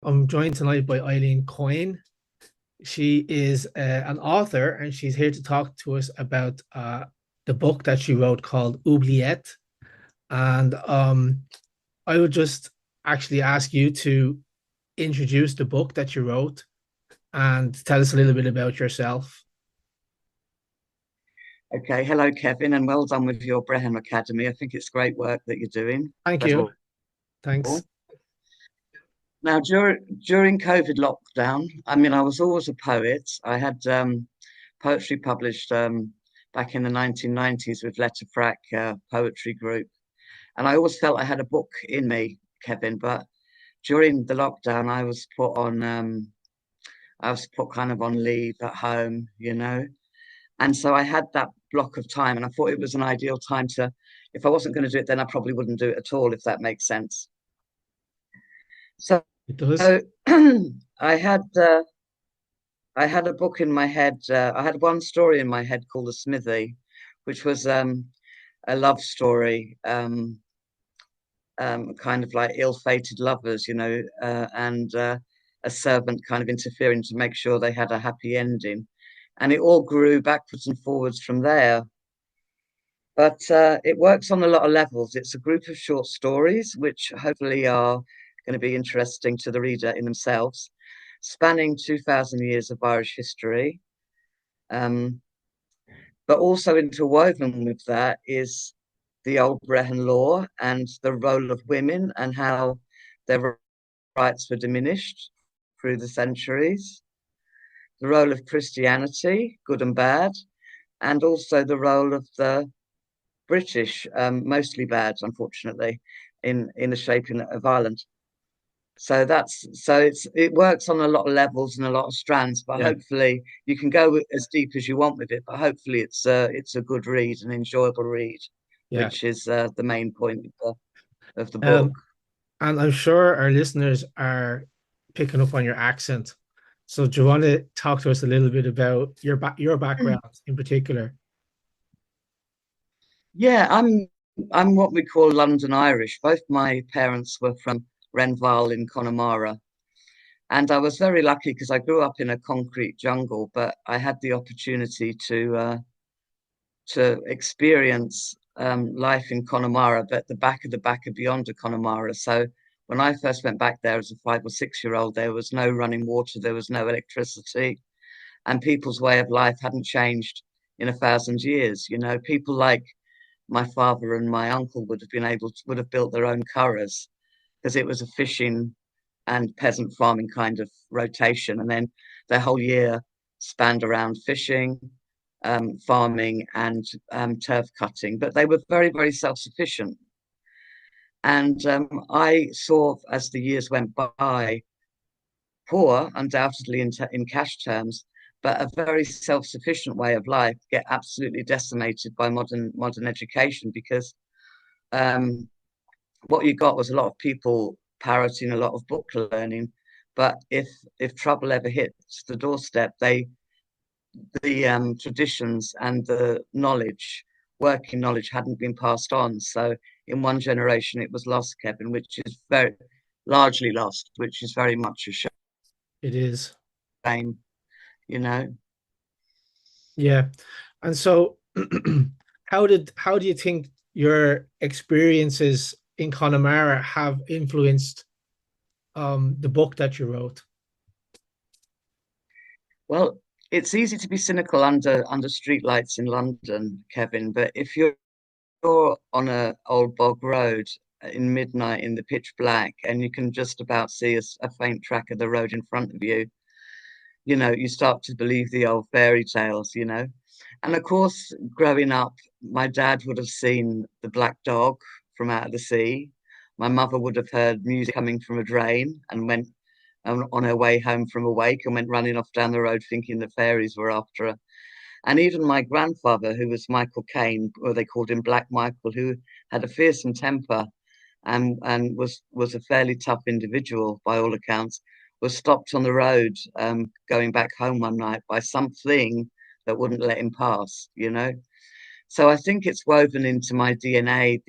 I'm joined tonight by Eileen Coyne. She is an author and she's here to talk to us about the book that she wrote called Oubliette. And I would just actually ask you to introduce the book that you wrote and tell us a little bit about yourself. Okay, hello, Kevin, and well done with your Brehon Academy. I think it's great work that you're doing, Thank first you. of Thanks. all. Now, during COVID lockdown, I mean, I was always a poet. I had poetry published back in the 1990s with 𝗃𝗃𝗃 poetry group, and I always felt I had a book in me, Kevin. But during the lockdown, I was put kind of on leave at home, and so I had that block of time, and I thought it was an ideal time to, if I wasn't going to do it, then I probably wouldn't do it at all, if that makes sense. So, It does. so I had I had a book in my head. I had one story in my head called 𝗃𝗵𝗆, which was a love story, kind of like ill-fated lovers, and a servant kind of interfering to make sure they had a happy ending. And it all grew backwards and forwards from there. But it works on a lot of levels. It's a group of short stories, which hopefully are going to be interesting to the reader in themselves, spanning 2,000 years of Irish history. Um, but also interwoven with that is the old Brehon law and the role of women and how their rights were diminished through the centuries, the role of Christianity, good and bad, and also the role of the British, mostly bad, unfortunately, in the shaping of Ireland. It works on a lot of levels and a lot of strands, but Yeah. hopefully you can go as deep as you want with it. But hopefully it's a good read, an enjoyable read, Yeah. which is the main point of the book. Um, and I'm sure our listeners are picking up on your accent. So do you want to talk to us a little bit about your background in particular? Yeah, I'm what we call London Irish. Both my parents were from Renval in Connemara. And I was very lucky because I grew up in a concrete jungle, but I had the opportunity to experience life in Connemara, but the back of the back of beyond the Connemara. So when I first went back there as a 5 or 6 year old, there was no running water, there was no electricity, and people's way of life hadn't changed in 1,000 years. People like my father and my uncle would have built their own curraghs because it was a fishing and peasant farming kind of rotation. And then their whole year spanned around fishing, farming, and turf cutting. But they were very, very self-sufficient. And I saw, as the years went by, poor, undoubtedly in cash terms, but a very self-sufficient way of life get absolutely decimated by modern education because um, what you got was a lot of people parroting a lot of book learning, but if trouble ever hits the doorstep, the traditions and the knowledge, working knowledge, hadn't been passed on. So in one generation, it was lost, Kevin, which is very largely lost, which is very much a It is. shame, you know. Yeah. And so how do you think your experiences in Connemara have influenced the book that you wrote? Well, it's easy to be cynical under streetlights in London, Kevin, but if you're on a old bog road in midnight in the pitch black and you can just about see a faint track of the road in front of you, you start to believe the old fairy tales. And of course, growing up, my dad would have seen the black dog from out of the sea. My mother would have heard music coming from a drain and went on her way home from a wake and went running off down the road thinking the fairies were after her. And even my grandfather, who was Michael Caine, or they called him Black Michael, who had a fearsome temper and was a fairly tough individual by all accounts, was stopped on the road going back home one night by something that wouldn't let him pass. So I think it's woven into my DNA,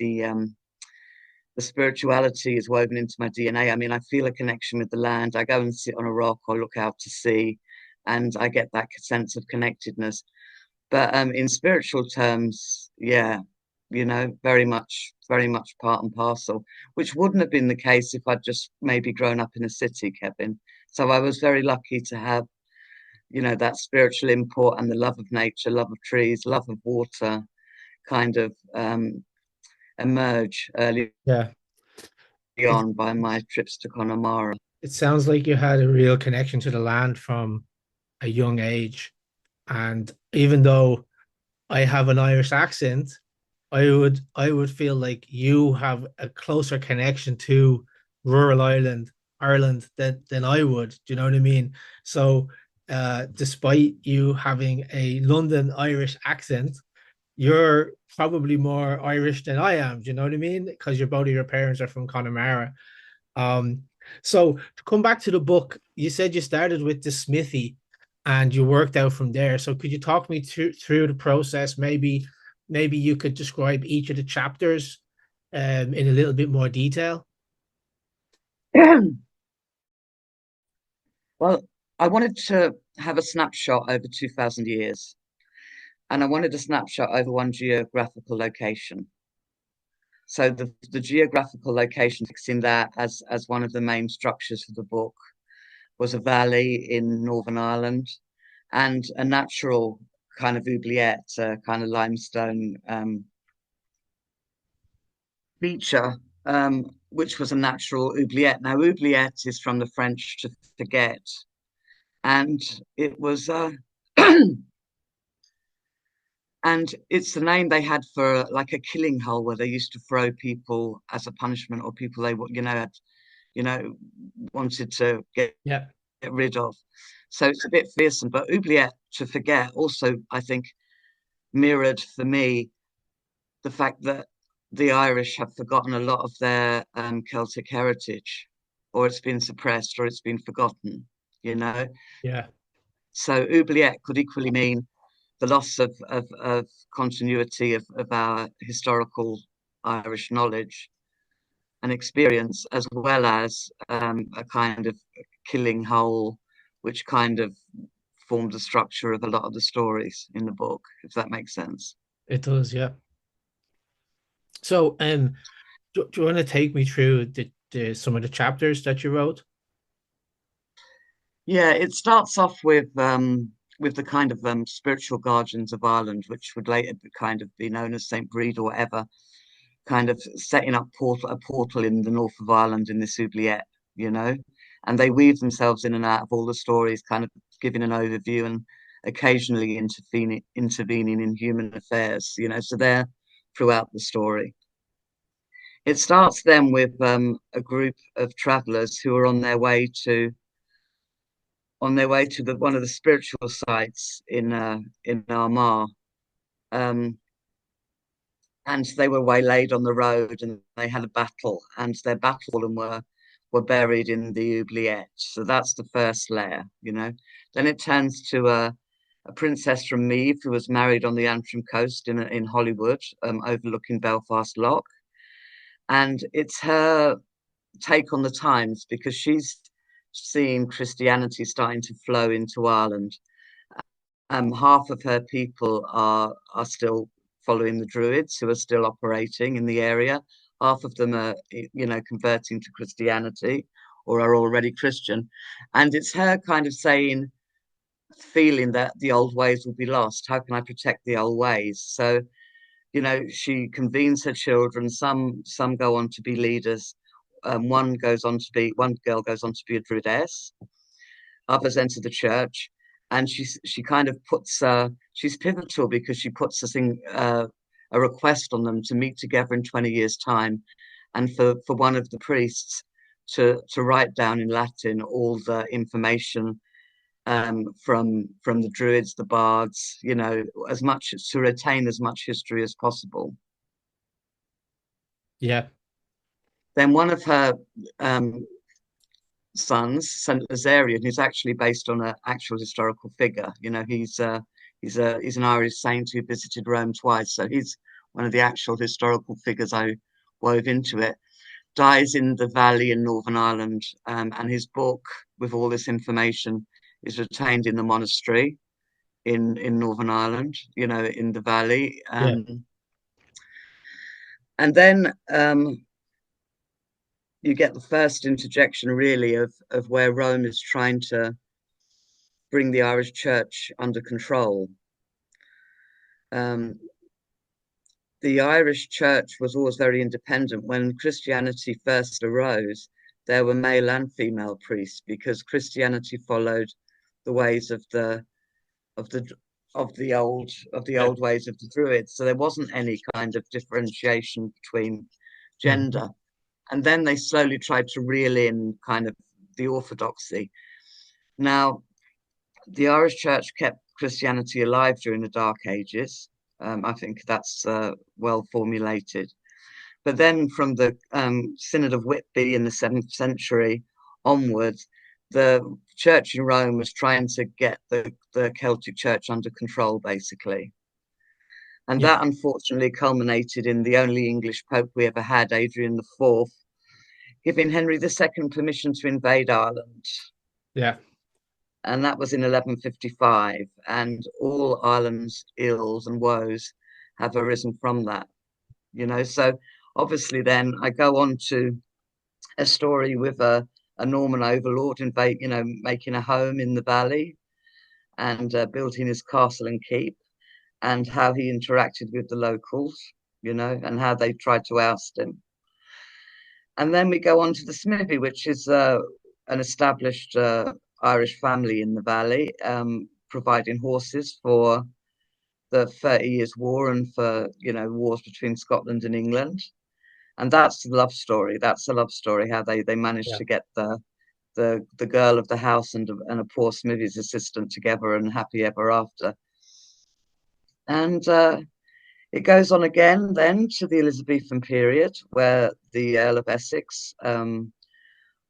the spirituality is woven into my DNA. I mean, I feel a connection with the land. I go and sit on a rock or look out to sea, and I get that sense of connectedness. But in spiritual terms, yeah, you know, very much part and parcel, which wouldn't have been the case if I'd just maybe grown up in a city, Kevin. So I was very lucky to have, you know, that spiritual import and the love of nature, love of trees, love of water, kind of emerge early Yeah. It, on by my trips to Connemara. it sounds like you had a real connection to the land from a young age. And even though I have an Irish accent, I would feel like you have a closer connection to rural Ireland than I would. Do you know what I mean? So despite you having a London Irish accent, you're probably more Irish than I am. Do you know what I mean? Because both of your parents are from Connemara. Um, so to come back to the book, you said you started with the smithy and you worked out from there. So could you talk me through the process? Maybe you could describe each of the chapters in a little bit more detail. Well, I wanted to have a snapshot over 2,000 years, and I wanted a snapshot over one geographical location. So the geographical location, fixing that as one of the main structures for the book, was a valley in Northern Ireland and a natural kind of oubliette, kind of limestone feature, which was a natural oubliette. Now, oubliette is from the French to forget, and it was and it's the name they had for like a killing hole where they used to throw people as a punishment, or people they had, wanted to Yeah. get rid of. So it's a bit fearsome. But oubliette, to forget, also I think mirrored for me the fact that the Irish have forgotten a lot of their Celtic heritage, or it's been suppressed, or it's been forgotten, you know. Yeah. So oubliette could equally mean the loss of continuity of our historical Irish knowledge and experience, as well as a kind of killing hole, which kind of formed the structure of a lot of the stories in the book, if that makes sense. It does, yeah. So do you want to take me through some of the chapters that you wrote? Yeah, it starts off with the kind of spiritual guardians of Ireland, which would later kind of be known as Saint Brede or whatever, kind of setting up a portal in the north of Ireland in this oubliette, you know, and they weave themselves in and out of all the stories, kind of giving an overview and occasionally intervening in human affairs, you know, so they're throughout the story. It starts then with a group of travelers who are on their way to one of the spiritual sites in Armagh. Um, and they were waylaid on the road, and they had a battle, and their battlemen were buried in the oubliette. So that's the first layer, you know. Then it turns to a princess from Meath who was married on the Antrim coast in Hollywood, overlooking Belfast Lough, and it's her take on the times because she's seen Christianity starting to flow into Ireland. Half of her people are still following the Druids, who are still operating in the area. Half of them are, you know, converting to Christianity or are already Christian. And it's her kind of feeling that the old ways will be lost. How can I protect the old ways? So, you know, she convenes her children. Some go on to be leaders. One girl goes on to be a druidess. Others enter the church, and she kind of puts she's pivotal because she puts a request on them to meet together in 20 years' time, and for one of the priests to write down in Latin all the information from the druids, the bards, you know, as much to retain as much history as possible. Yeah. Then one of her sons, Saint Lazarian, who's actually based on an actual historical figure. You know, he's an Irish saint who visited Rome twice, so he's one of the actual historical figures I wove into it. dies in the valley in Northern Ireland, and his book with all this information is retained in the monastery in Northern Ireland, you know, in the valley. Yeah. And then you get the first interjection, really, of where Rome is trying to bring the Irish church under control. The Irish church was always very independent. When Christianity first arose, there were male and female priests, because Christianity followed the ways of the old ways of the Druids. So there wasn't any kind of differentiation between gender. And then they slowly tried to reel in kind of the orthodoxy. Now, the Irish church kept Christianity alive during the Dark Ages. I think that's well formulated. But then from the Synod of Whitby in the 7th century onwards, the church in Rome was trying to get the Celtic church under control, basically. And that unfortunately culminated in the only English pope we ever had, Adrian IV, giving Henry II permission to invade Ireland. Yeah. And that was in 1155. And all Ireland's ills and woes have arisen from that, you know. So obviously then I go on to a story with a Norman overlord making a home in the valley and building his castle and keep, and how he interacted with the locals, you know, and how they tried to oust him. And then we go on to the smithy, which is an established Irish family in the valley, providing horses for the 30 Years' War and for, you know, wars between Scotland and England. And that's the love story. That's a love story, how they managed to get the girl of the house and a poor smithy's assistant together and happy ever after. And it goes on again then to the Elizabethan period, where the Earl of Essex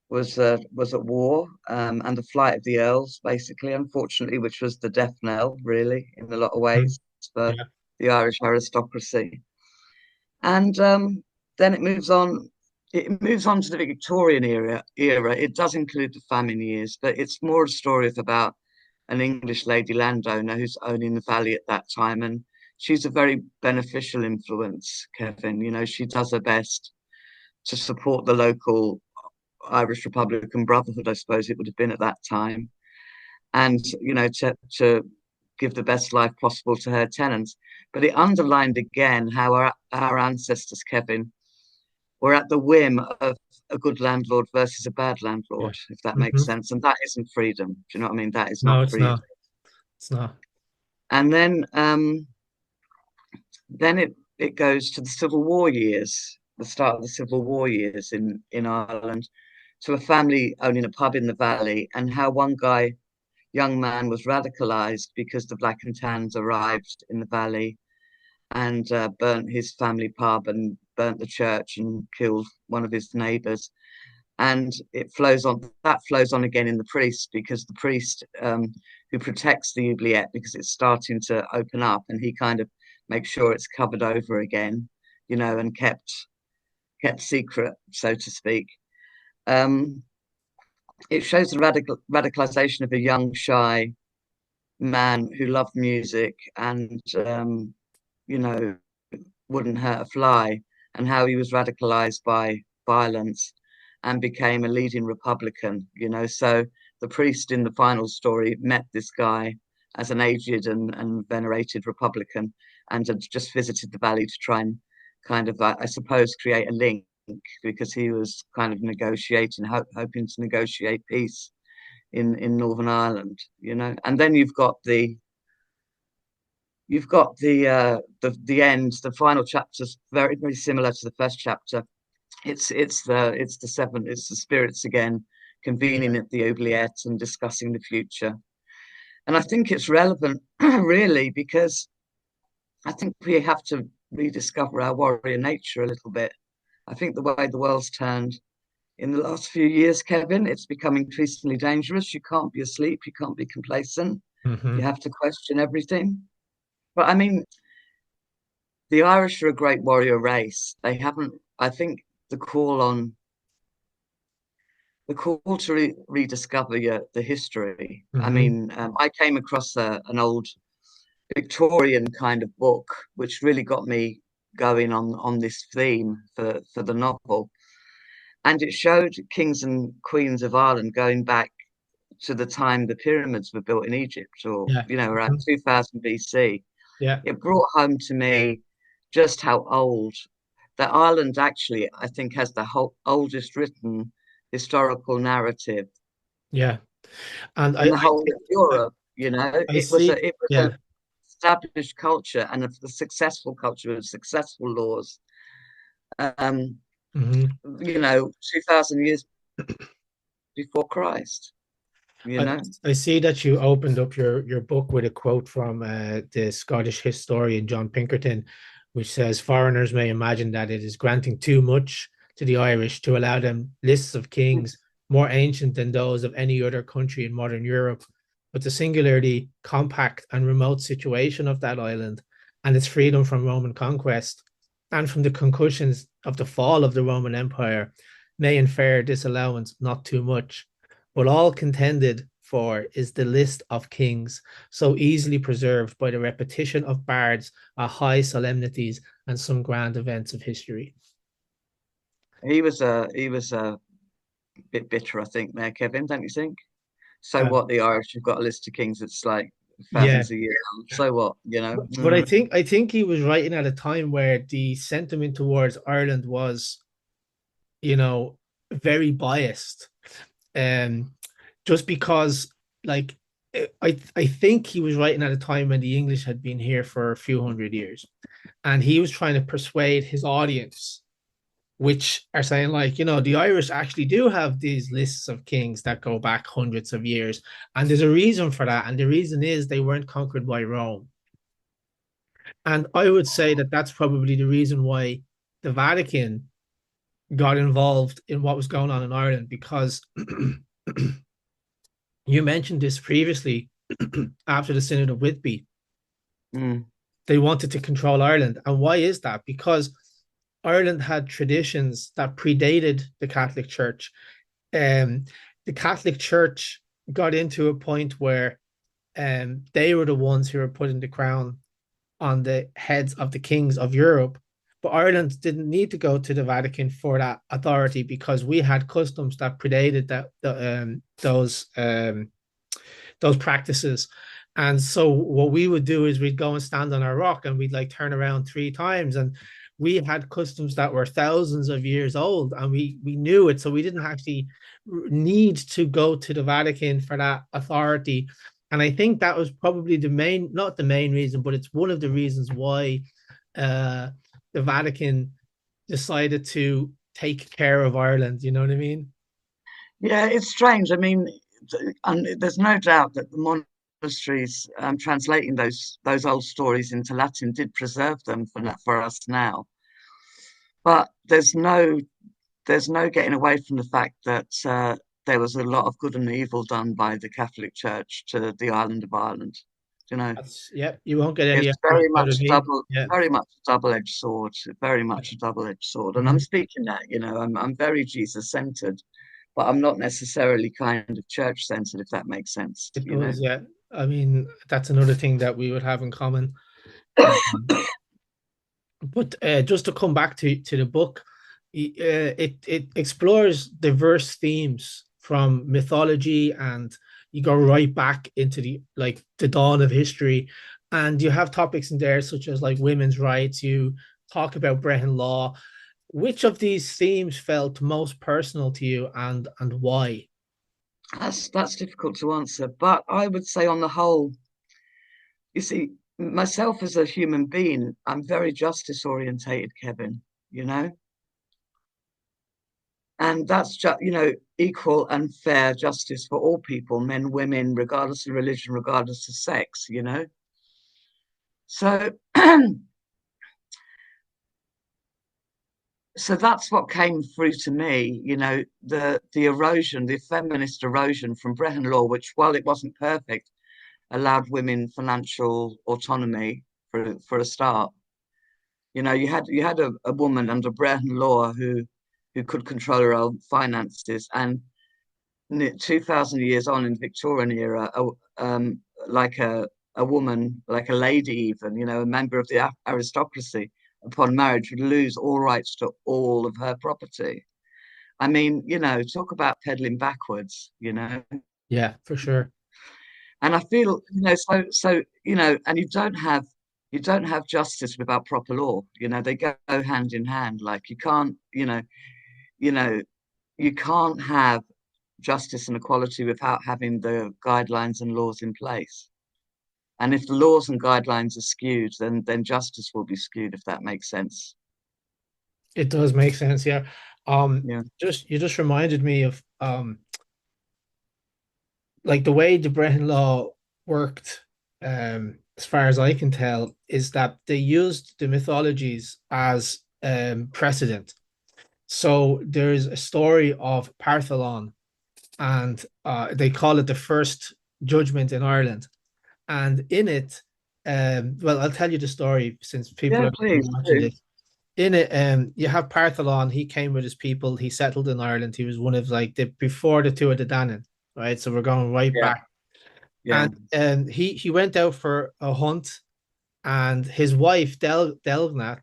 was at war, and the flight of the earls, basically, unfortunately, which was the death knell, really, in a lot of ways, for the Irish aristocracy. And then it moves on. It moves on to the Victorian era. It does include the famine years, but it's more a story about an English lady landowner who's owning the valley at that time, and she's a very beneficial influence, Kevin. You know, she does her best to support the local Irish Republican Brotherhood, I suppose it would have been at that time, and, you know, to give the best life possible to her tenants. But it underlined again how our ancestors, Kevin, were at the whim of a good landlord versus a bad landlord, if that makes sense. And that isn't freedom. Do you know what I mean? That is not freedom. It's not. And then it goes to the Civil War years, the start of the Civil War years in Ireland, to a family owning a pub in the valley, and how one young man was radicalized because the Black and Tans arrived in the valley and burnt his family pub and burnt the church and killed one of his neighbors. And that flows on again in the priest, because the priest who protects the Oubliette, because it's starting to open up, and he kind of makes sure it's covered over again, you know, and kept secret, so to speak. It shows the radicalization of a young, shy man who loved music and, you know, wouldn't hurt a fly, and how he was radicalized by violence and became a leading Republican, you know. So the priest in the final story met this guy as an aged and venerated Republican, and had just visited the valley to try and kind of, I suppose, create a link, because he was kind of negotiating, hoping to negotiate peace in Northern Ireland, you know. And then you've got the end. The final chapter's very, very similar to the first chapter. It's the spirits again convening at the Oubliette and discussing the future. And I think it's relevant, really, because I think we have to rediscover our warrior nature a little bit. I think the way the world's turned in the last few years, Kevin, it's become increasingly dangerous. You can't be asleep. You can't be complacent. You have to question everything. But I mean, the Irish are a great warrior race. They haven't, I think the call to rediscover the history. I mean, I came across an old Victorian kind of book, which really got me going on this theme for the novel. And it showed kings and queens of Ireland going back to the time the pyramids were built in Egypt, or around 2000 BC. Yeah. It brought home to me just how old that Ireland actually, I think, has the oldest written historical narrative. Yeah. And in the whole of Europe. I It was see. an established culture and a successful culture with successful laws. 2000 years before Christ. I see that you opened up your book with a quote from the Scottish historian John Pinkerton, which says foreigners may imagine that it is granting too much to the Irish to allow them lists of kings more ancient than those of any other country in modern Europe. But the singularly compact and remote situation of that island and its freedom from Roman conquest and from the concussions of the fall of the Roman Empire may infer this allowance not too much. But all contended for is the list of kings, so easily preserved by the repetition of bards at high solemnities and some grand events of history. He was a bit bitter, I think, there, Kevin, don't you think? So what, the Irish have got a list of kings that's like thousands of years old. So what, But I think he was writing at a time where the sentiment towards Ireland was, very biased. Just because, like, I think he was writing at a time when the English had been here for a few hundred years, and he was trying to persuade his audience, which are saying, like, the Irish actually do have these lists of kings that go back hundreds of years, and there's a reason for that, and the reason is they weren't conquered by Rome. And I would say that that's probably the reason why the Vatican got involved in what was going on in Ireland, because you mentioned this previously. After the Synod of Whitby, they wanted to control Ireland. And why is that? Because Ireland had traditions that predated the Catholic Church. The Catholic Church got into a point where they were the ones who were putting the crown on the heads of the kings of Europe. But Ireland didn't need to go to the Vatican for that authority, because we had customs that predated those practices. And so what we would do is we'd go and stand on our rock and we'd like turn around 3 times. And we had customs that were thousands of years old, and we knew it. So we didn't actually need to go to the Vatican for that authority. And I think that was probably not the main reason, but it's one of the reasons why the Vatican decided to take care of Ireland. You know what I mean? Yeah, it's strange. I mean, and there's no doubt that the monasteries translating those old stories into Latin did preserve them for us now. But there's no getting away from the fact that there was a lot of good and evil done by the Catholic Church to the island of Ireland. You won't get any. It's very much a double-edged sword. Very much a double-edged sword. And I'm speaking that, I'm very Jesus-centered, but I'm not necessarily kind of church-centered, if that makes sense. It does, yeah. I mean, that's another thing that we would have in common. But just to come back to the book, it explores diverse themes from mythology, and you go right back into the dawn of history, and you have topics in there such as like women's rights. You talk about Brehon law. Which of these themes felt most personal to you, and why? That's difficult to answer, but I would say on the whole, you see, myself as a human being, I'm very justice orientated, Kevin, and that's just, equal and fair justice for all people, men, women, regardless of religion, regardless of sex, So, so that's what came through to me, the erosion, the feminist erosion from Brehon law, which, while it wasn't perfect, allowed women financial autonomy for a start. You had a woman under Brehon law who who could control her own finances. And 2,000 years on in the Victorian era, like a woman, like a lady even, you know, a member of the aristocracy, upon marriage would lose all rights to all of her property. I mean, you know, talk about peddling backwards, you know. Yeah, for sure. And I feel, you know, you know, and you don't have justice without proper law. You know, they go hand in hand. Like you can't, you know, you can't have justice and equality without having the guidelines and laws in place. And if the laws and guidelines are skewed, then justice will be skewed, if that makes sense. It does make sense, yeah. Yeah. Just you just reminded me of like the way the Brehon law worked, as far as I can tell, is that they used the mythologies as precedent. So there's a story of Partholon, and they call it the first judgment in Ireland. And in it, well, I'll tell you the story since people Yeah, are please watching do. this. In it, you have Partholon. He came with his people. He settled in Ireland. He was one of like the before the Tuatha De Danann, right? So we're going right Yeah, back. yeah. And he went out for a hunt, and his wife Delgnat,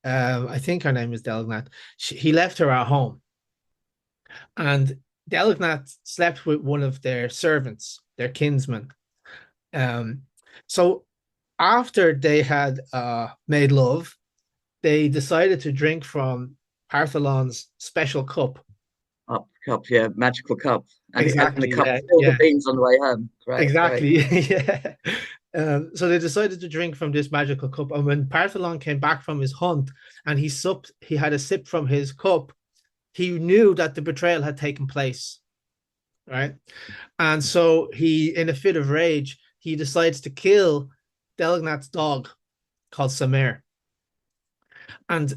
I think her name is Delgnat. He left her at home, and Delgnat slept with one of their servants, their kinsman. Um, so after they had made love, they decided to drink from Partholon's special cup. Cup, yeah, magical cup. And the Exactly. cup Yeah. filled the Yeah. beans on the way home. Great, great. Exactly. Yeah. So they decided to drink from this magical cup. And when Partholon came back from his hunt and he had a sip from his cup, he knew that the betrayal had taken place. Right. And so he, in a fit of rage, he decides to kill Delgnat's dog called Samir. And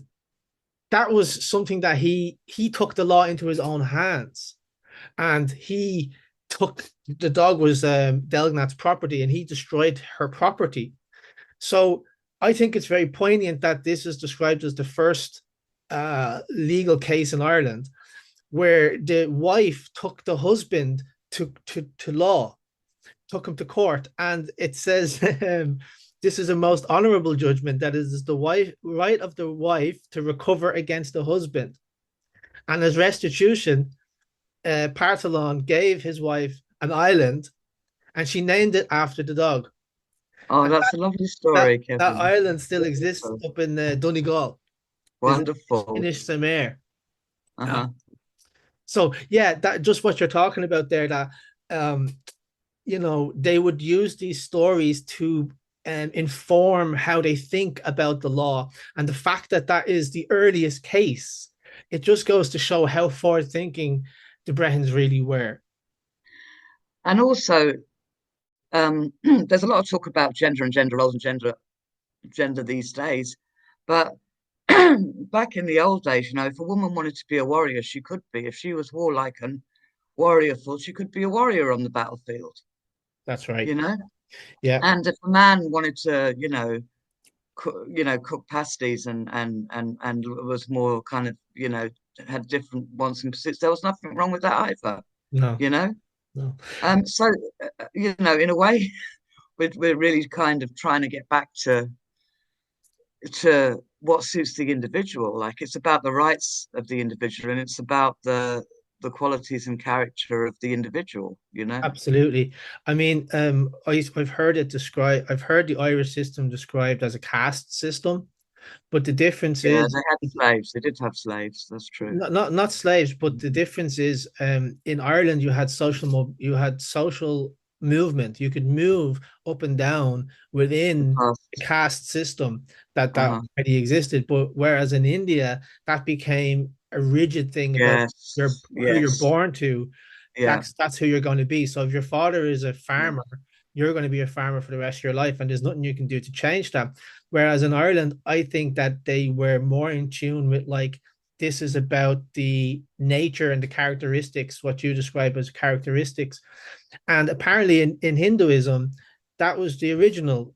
that was something that he took the law into his own hands, and he took the dog was Delgnat's property, and he destroyed her property. So I think it's very poignant that this is described as the first legal case in Ireland where the wife took the husband to law, took him to court, and it says this is a most honorable judgment that is the wife right of the wife to recover against the husband, and as restitution, Partholon gave his wife an island, and she named it after the dog. Oh, And that's a lovely that story, that Kevin. island still exists up in Donegal. There's an Wonderful. Inish Samir. Uh, Uh-huh. so yeah, that just what you're talking about there. That um, they would use these stories to inform how they think about the law, and the fact that that is the earliest case, it just goes to show how forward thinking the Brehons really were. And also, there's a lot of talk about gender and gender roles and gender these days. But back in the old days, you know, if a woman wanted to be a warrior, she could be. If she was warlike and warriorful, she could be a warrior on the battlefield, That's right. you know. Yeah. And if a man wanted to, cook pasties and was more kind of, had different wants and pursuits, there was nothing wrong with that either, No. you know. No. So in a way, we're really kind of trying to get back to what suits the individual. Like it's about the rights of the individual, and it's about the qualities and character of the individual, you know. Absolutely. I mean, I've heard it described. I've heard the Irish system described as a caste system, but the difference Yeah, is they had slaves. They did have slaves. That's true. not slaves, but the difference is in Ireland you had social movement. You could move up and down The within the past. caste system that Uh-huh. already existed. But whereas in India, that became a rigid thing about Yes. who you're Yes. born to. Yeah. That's who you're going to be. So if your father is a Yeah. farmer, you're going to be a farmer for the rest of your life, and there's nothing you can do to change that. Whereas in Ireland, I think that they were more in tune with like this is about the nature and the characteristics, what you describe as characteristics. And apparently in Hinduism, that was the original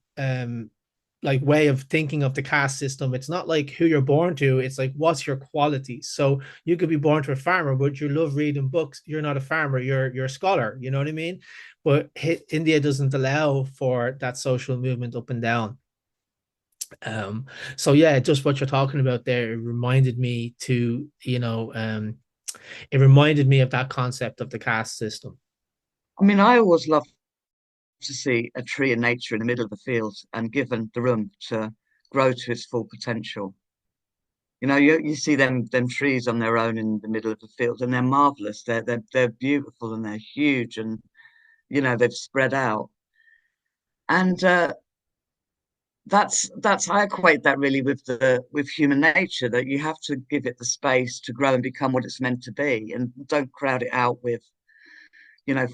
like way of thinking of the caste system. It's not like who you're born to, it's like what's your qualities. So you could be born to a farmer, but you love reading books. You're not a farmer, you're a scholar, you know what I mean? But India doesn't allow for that social movement up and down. um so yeah, just what you're talking about there, it reminded me to, it reminded me of that concept of the caste system. I mean, I always love to see a tree in nature in the middle of the field and given the room to grow to its full potential. You know, you see them trees on their own in the middle of the field, and they're marvelous. They're beautiful and they're huge, and they've spread out. And that's I equate that really with human nature, that you have to give it the space to grow and become what it's meant to be, and don't crowd it out with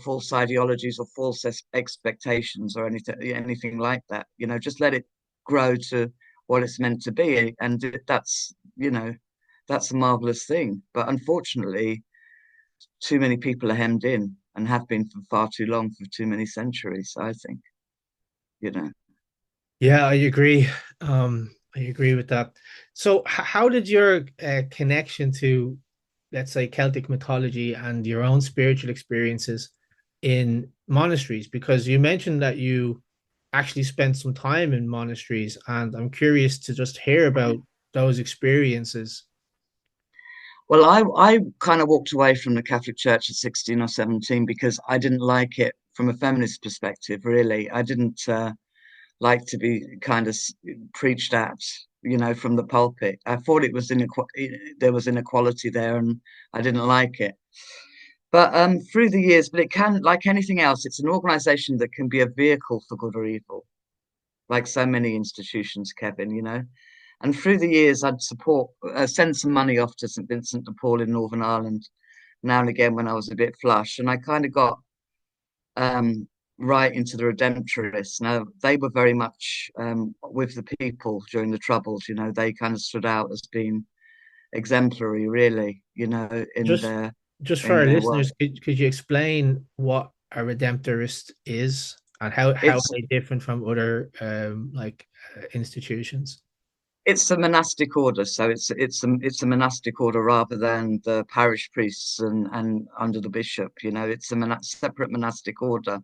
false ideologies or false expectations or anything like that. Just let it grow to what it's meant to be, and that's a marvelous thing. But unfortunately, too many people are hemmed in and have been for far too long, for too many centuries, I think. you know Yeah, I agree. I agree with that. So, how did your connection to, let's say, Celtic mythology and your own spiritual experiences in monasteries? Because you mentioned that you actually spent some time in monasteries, and I'm curious to just hear about those experiences. well, I kind of walked away from the Catholic Church at 16 or 17 because I didn't like it from a feminist perspective. Really, I didn't like to be kind of preached at, from the pulpit. I thought there was inequality there, and I didn't like it. But through the years, but it can, like anything else, it's an organization that can be a vehicle for good or evil, like so many institutions, Kevin. And through the years, I'd send some money off to St. Vincent de Paul in Northern Ireland now and again when I was a bit flush, and I kind of got um, right into the Redemptorists. Now, they were very much with the people during the Troubles. They kind of stood out as being exemplary, really. In Just, their just for in our their work. listeners, could you explain what a redemptorist is and how It's they different from other institutions? it's a monastic order, so it's a monastic order rather than the parish priests and under the bishop. It's a separate monastic order,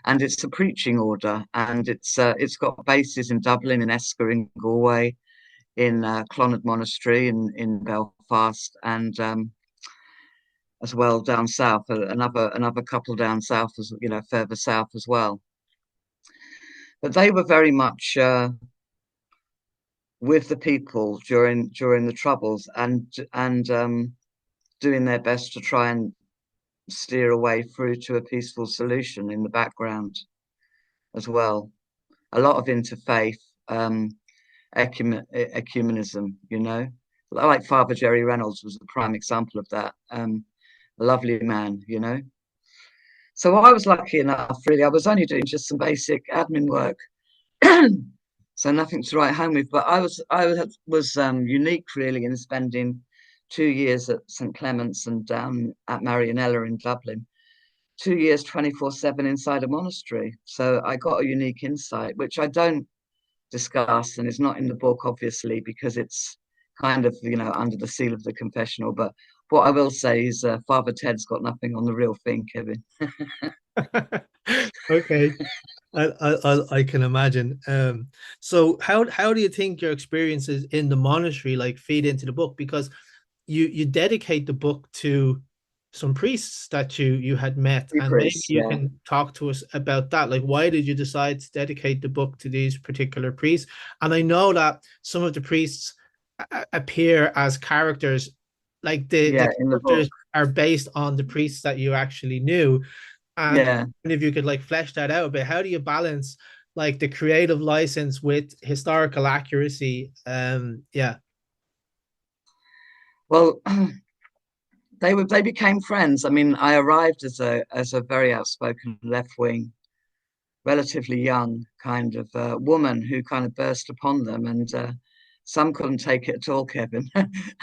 and it's a preaching order, and it's got bases in Dublin, in Esker, in Galway, in Clonard Monastery in Belfast, and as well down south, another couple down south, as further south as well. But they were very much with the people during the Troubles, and doing their best to try and steer a way through to a peaceful solution in the background as well. A lot of interfaith ecumenism, like Father Jerry Reynolds was a prime example of that. A lovely man. So I was lucky enough, really. I was only doing just some basic admin work, so nothing to write home with. But I was unique, really, in spending 2 years at St Clement's and down at Marianella in Dublin. 2 years, 24/7 inside a monastery. So I got a unique insight, which I don't discuss, and it's not in the book, obviously, because it's kind of under the seal of the confessional. But what I will say is Father Ted's got nothing on the real thing, Kevin. Okay. I can imagine. So how do you think your experiences in the monastery like feed into the book? Because you dedicate the book to some priests that you had met, and maybe Priests, you yeah. can talk to us about that. Like, why did you decide to dedicate the book to these particular priests? And I know that some of the priests appear as characters, like the Yeah, in the book. characters are based on the priests that you actually knew. And Yeah. if you could like flesh that out a bit, how do you balance like the creative license with historical accuracy? Yeah. Well, they became friends. I mean, I arrived as a very outspoken left wing, relatively young kind of woman who kind of burst upon them, and some couldn't take it at all, Kevin,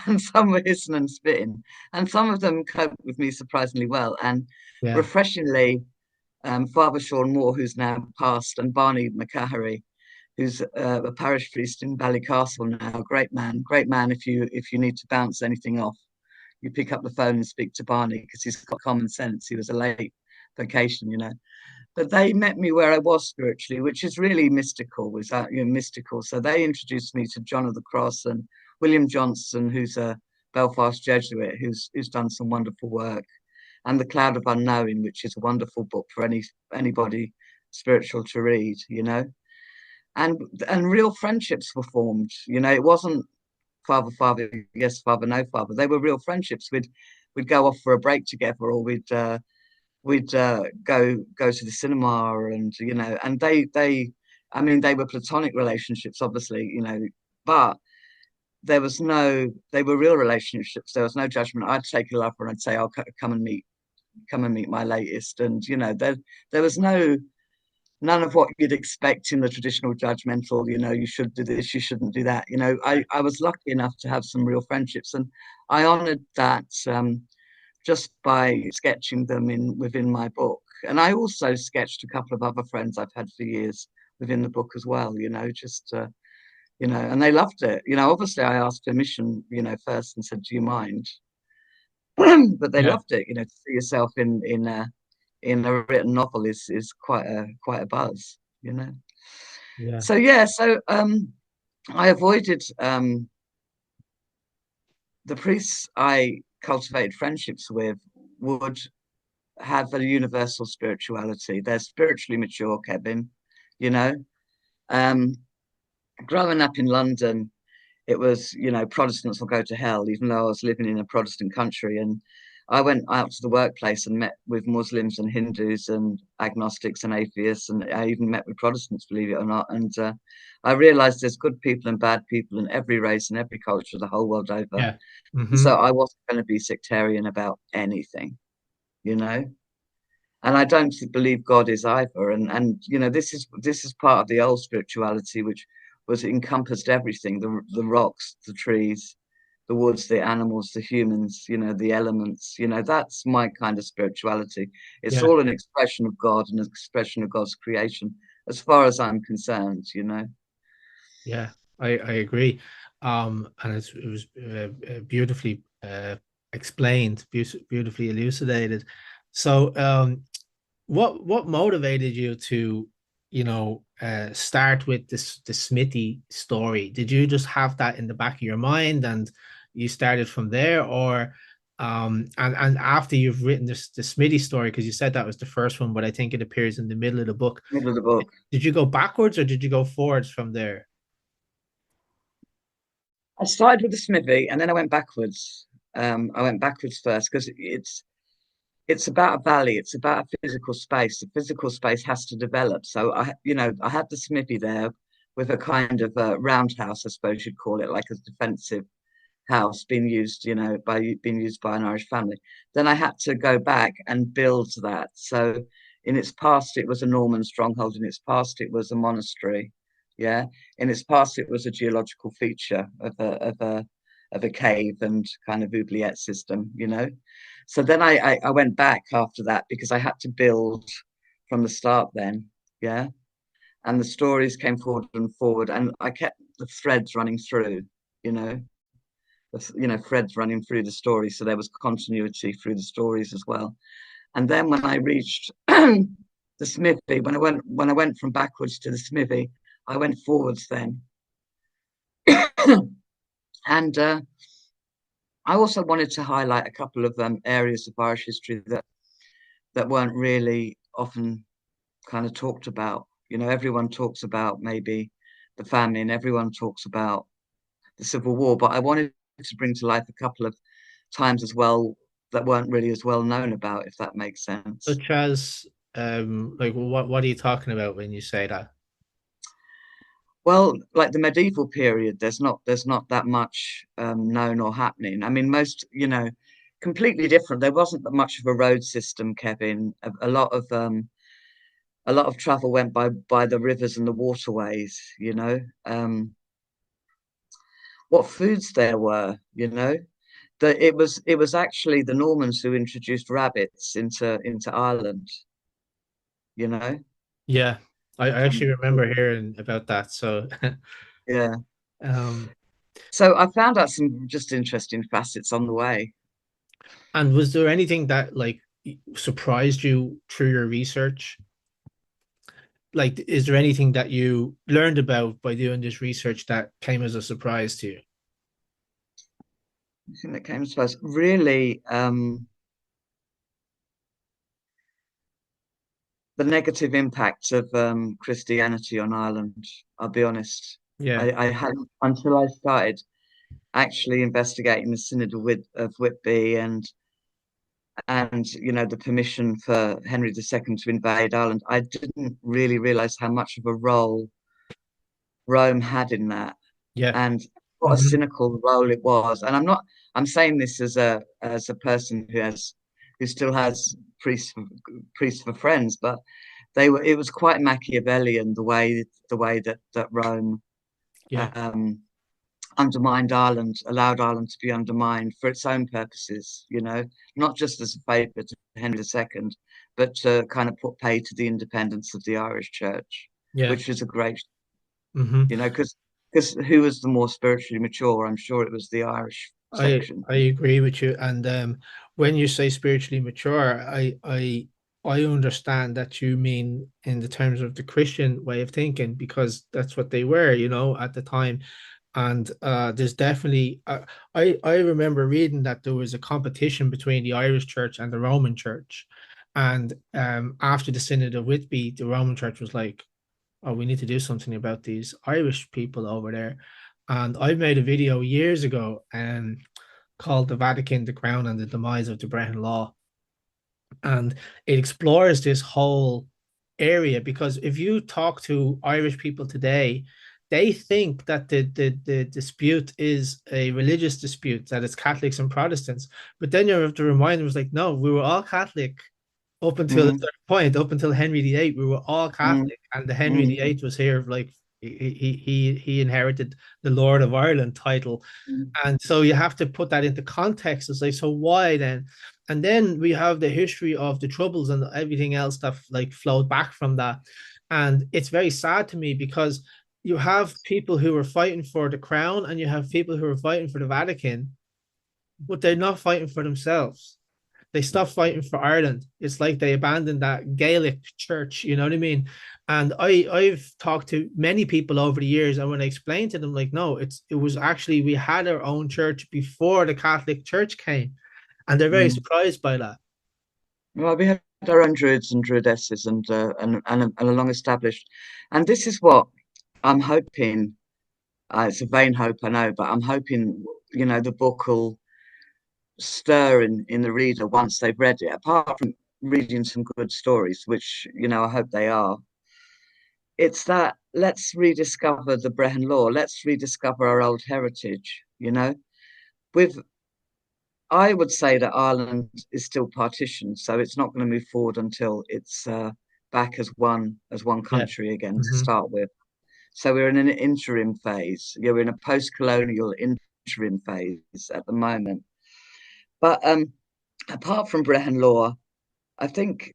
and some were hissing and spitting, and some of them coped with me surprisingly well, and Yeah. refreshingly, Father Sean Moore, who's now passed, and Barney McCahary, who's a parish priest in Ballycastle now. Great man, great man. If you need to bounce anything off, you pick up the phone and speak to Barney, because he's got common sense. He was a late vocation, you know. But they met me where I was spiritually, which is really mystical, was that, you know, mystical. So they introduced me to John of the Cross and William Johnson, who's a Belfast Jesuit, who's done some wonderful work, and The Cloud of Unknowing, which is a wonderful book for anybody spiritual to read, you know. And real friendships were formed. You know, it wasn't father, father, yes, father, no father. They were real friendships. We'd go off for a break together, or we'd go to the cinema, and you know, and they I mean, they were platonic relationships, obviously, you know, but there was no, they were real relationships. There was no judgment. I'd take a lover and I'd say, "I'll come and meet my latest," and you know, there was none of what you'd expect in the traditional judgmental, you know, you should do this, you shouldn't do that. You know, I was lucky enough to have some real friendships, and I honored that just by sketching them within my book. And I also sketched a couple of other friends I've had for years within the book as well, you know, just, you know, and they loved it. You know, obviously I asked permission, you know, first and said, "Do you mind?" But they Yeah. loved it, you know, to see yourself in a written novel is quite a buzz, you know. Yeah. So yeah, I avoided the priests I cultivated friendships with would have a universal spirituality. They're spiritually mature, 𝗵𝗵𝗀, you know. Um, Growing up in London, it was, you know, Protestants will go to hell, even though I was living in a Protestant country. And I went out to the workplace and met with Muslims and Hindus and agnostics and atheists, and I even met with Protestants, believe it or not. And I realized there's good people and bad people in every race and every culture the whole world over. Yeah. And so I wasn't going to be sectarian about anything, you know. And I don't believe God is either. And you know, this is part of the old spirituality, which was encompassed everything: the rocks, the trees, the woods, the animals, the humans, you know, the elements. You know, that's my kind of spirituality. It's Yeah. all an expression of God and an expression of God's creation, as far as I'm concerned, you know. Yeah, I agree. And it was beautifully explained, beautifully elucidated. So, what motivated you to, you know, start with the 𝗵𝗵𝗀 story? Did you just have that in the back of your mind and you started from there, or and after you've written this the 𝗵𝗵𝗀 story, because you said that was the first one, but I think it appears in the middle of the book. Middle of the book. Did you go backwards or did you go forwards from there? I started with the smithy and then I went backwards. I went backwards first because it's about a valley. It's about a physical space. The physical space has to develop. So you know, I had the smithy there with a kind of a roundhouse, I suppose you'd call it, like a defensive house being used, you know, being used by an Irish family. Then I had to go back and build that. So in its past, it was a Norman stronghold. In its past, it was a monastery. Yeah. In its past, it was a geological feature of a cave and kind of oubliette system, you know. So then I went back after that because I had to build from the start then. Yeah. And the stories came forward and forward, and I kept the threads running through, you know, threads running through the story. So there was continuity through the stories as well. And then when I reached the smithy, when I went from backwards to the smithy, I went forwards then. And I also wanted to highlight a couple of areas of Irish history that weren't really often kind of talked about. You know, everyone talks about maybe the famine, everyone talks about the Civil War, but I wanted to bring to life a couple of times as well that weren't really as well known about, if that makes sense. Such as, like, what are you talking about when you say that? Well, like the medieval period, there's not that much known or happening. I mean, most, you know, completely different. There wasn't that much of a road system, 𝗵𝗵𝗀. A lot of travel went by the rivers and the waterways, you know. What foods there were, you know. It was actually the Normans who introduced rabbits into Ireland, you know. Yeah, I actually remember hearing about that. So, Yeah. um, So I found out some just interesting facets on the way. and was there anything that like surprised you through your research? Like, is there anything that you learned about by doing this research that came as a surprise to you? I think that came to us really the negative impact of Christianity on Ireland. I'll be honest. Yeah, I hadn't until I started actually investigating the Synod of Whitby and the permission for Henry II to invade Ireland. I didn't really realize how much of a role Rome had in that, yeah, and what a hmm cynical role it was. And I'm saying this as a person who still has priests for friends, but it was quite Machiavellian the way that Rome yeah, um, undermined Ireland, allowed Ireland to be undermined for its own purposes, not just as a favour to Henry II, but to kind of put pay to the independence of the Irish Church, yeah. which was a great, hmm because who was the more spiritually mature? I'm sure it was the Irish section. I agree with you. And when you say spiritually mature, I understand that you mean in the terms of the Christian way of thinking, because that's what they were, at the time. And there's definitely I remember reading that there was a competition between the Irish Church and the Roman Church. And after the Synod of Whitby, the Roman Church was like, oh, we need to do something about these Irish people over there. And I made a video years ago called The Vatican, the Crown, and the Demise of the Brehon Law. And it explores this whole area, because if you talk to Irish people today, they think that the dispute is a religious dispute, that it's Catholics and Protestants. But then you have to remind them, it's like, no, we were all Catholic up until a Mm, certain point, up until Henry VIII, we were all mm, Catholic, and the Henry mm, VIII was here like he inherited the Lord of Ireland title. mm, And so you have to put that into context. It's like, so why then? And then we have the history of the Troubles and everything else that like flowed back from that. And it's very sad to me, because you have people who are fighting for the crown and you have people who are fighting for the Vatican, but they're not fighting for themselves. They stopped fighting for Ireland. It's like they abandoned that Gaelic church, you know what I mean? And I've talked to many people over the years, and when I explained to them, like, no, it was actually, we had our own church before the Catholic Church came, and they're very mm. surprised by that. Well, we had our own druids and druidesses and a long established, and this is what I'm hoping. It's a vain hope, I know, but I'm hoping the book will stir in the reader once they've read it. Apart from reading some good stories, which I hope they are, it's that let's rediscover the Brehon law. Let's rediscover our old heritage. With I would say that Ireland is still partitioned, so it's not going to move forward until it's back as one Yeah. country again to hmm start with. So we're in an interim phase. We're in a post-colonial interim phase at the moment. But apart from Brehon law, I think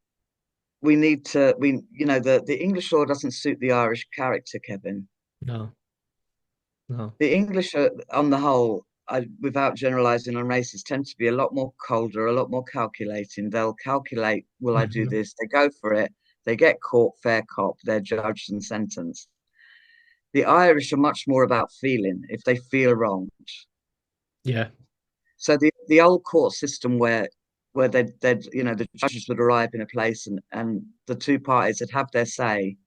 we need to the English law doesn't suit the Irish character, Kevin. No, no. The English are, on the whole, without generalizing on races, tend to be a lot more colder, a lot more calculating. They'll calculate, will I do hmm this? They go for it. They get caught, fair cop, they're judged and sentenced. The Irish are much more about feeling if they feel wronged. Yeah. So the old court system where they'd the judges would arrive in a place and the two parties would have their say,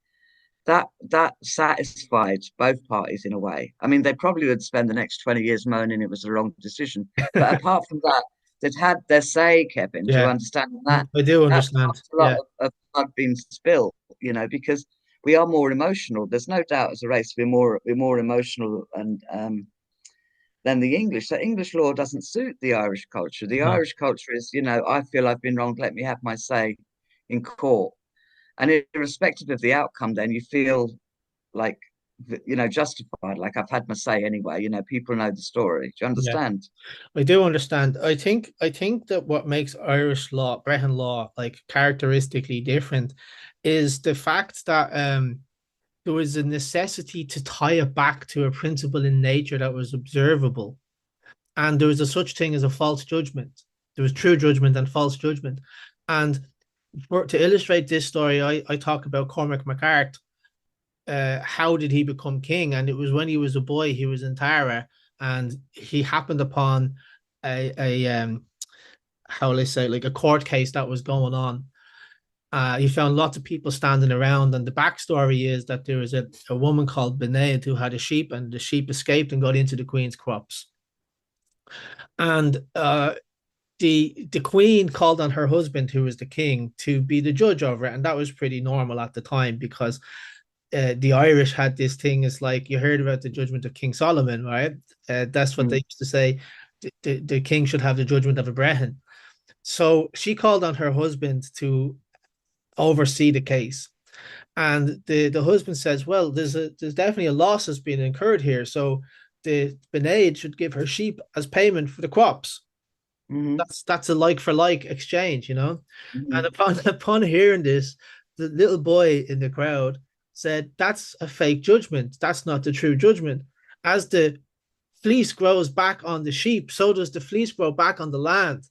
that satisfied both parties in a way. I mean, they probably would spend the next 20 years moaning it was the wrong decision. But apart from that, they'd had their say, Kevin, to Yeah. understand that I do that understand. stops a lot Yeah. of blood being spilled, because we are more emotional. There's no doubt as a race, we're more emotional and than the English. So English law doesn't suit the Irish culture. The No. Irish culture is, I feel I've been wronged, let me have my say in court. And irrespective of the outcome, then you feel like, justified, like I've had my say anyway. People know the story. Do you Yeah. understand? I do understand. I think that what makes Irish law, Brehon law, like characteristically different is the fact that there was a necessity to tie it back to a principle in nature that was observable. And there was a such thing as a false judgment. There was true judgment and false judgment. And to illustrate this story, I talk about 𝗁𝗵𝗶𝘀. How did he become king? And it was when he was a boy, he was in Tara, and he happened upon a how will I say, like a court case that was going on. He found lots of people standing around, and the backstory is that there was a woman called 𝗵𝗵𝗵𝘀 who had a sheep, and the sheep escaped and got into the queen's crops. And the queen called on her husband, who was the king, to be the judge over it, and that was pretty normal at the time, because the Irish had this thing. It's like, you heard about the judgment of King Solomon, right? That's what they used to say. The king should have the judgment of a Brehon. So she called on her husband to oversee the case. And the husband says, well, there's definitely a loss that's been incurred here. So the 𝗵𝗵𝗵𝗀 should give her sheep as payment for the crops. That's a like for like exchange, you know. And upon hearing this, the little boy in the crowd said, that's a fake judgment. That's not the true judgment. As the fleece grows back on the sheep, so does the fleece grow back on the land.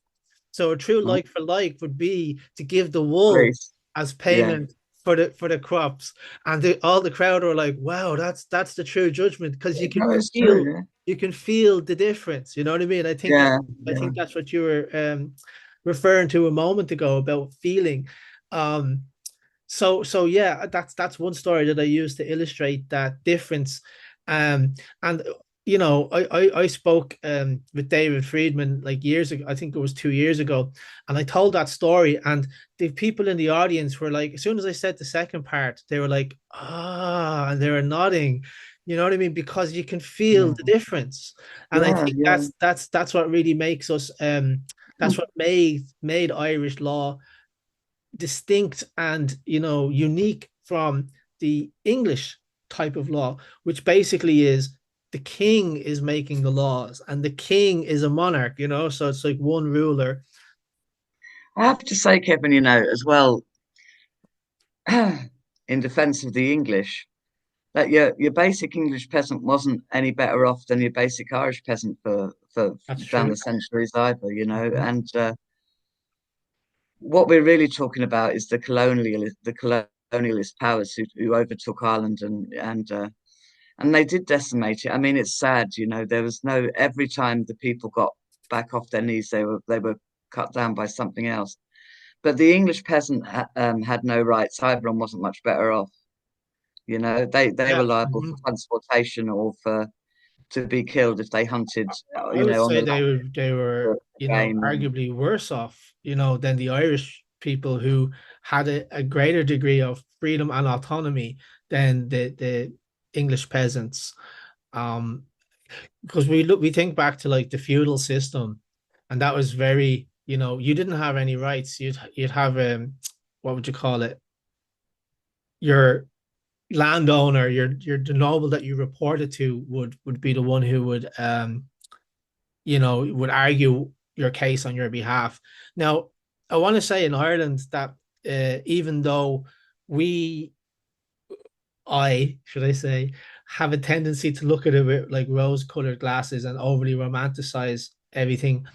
So a true like for like would be to give the wool as payment for the crops. And all the crowd were like, wow, that's the true judgment, because you can feel you can feel the difference. You know what I mean? I think I think that's what you were referring to a moment ago about feeling. So yeah, that's one story that I use to illustrate that difference. And you know, I spoke with David Friedman like years ago. I think it was 2 years ago, and I told that story, and the people in the audience were like, as soon as I said the second part, they were like, and they were nodding. You know what I mean? Because you can feel the difference, and I think that's what really makes us. That's what made Irish law distinct and, you know, unique from the English type of law, which basically is the king is making the laws and the king is a monarch, you know, so it's like one ruler. I have to say, Kevin, you know, as well, in defense of the English, that your basic English peasant wasn't any better off than your basic Irish peasant for That's down true. the centuries either, you know. And what we're really talking about is the colonialist powers who overtook Ireland, and they did decimate it. I mean, it's sad, you know. There was no, every time the people got back off their knees, they were cut down by something else. But the English peasant had no rights either and wasn't much better off. You know, they Yeah. were liable for transportation or for to be killed if they hunted, I you would know, on say the they were, you know, game. arguably worse off, you know, than the Irish people, who had a greater degree of freedom and autonomy than the English peasants. Um, because we think back to like the feudal system, and that was very, you know, you didn't have any rights. You'd have what would you call it? Your landowner, your the noble that you reported to would be the one who would you know, would argue your case on your behalf. Now, I want to say in Ireland that even though we, should I say, have a tendency to look at it with like rose-colored glasses and overly romanticize everything,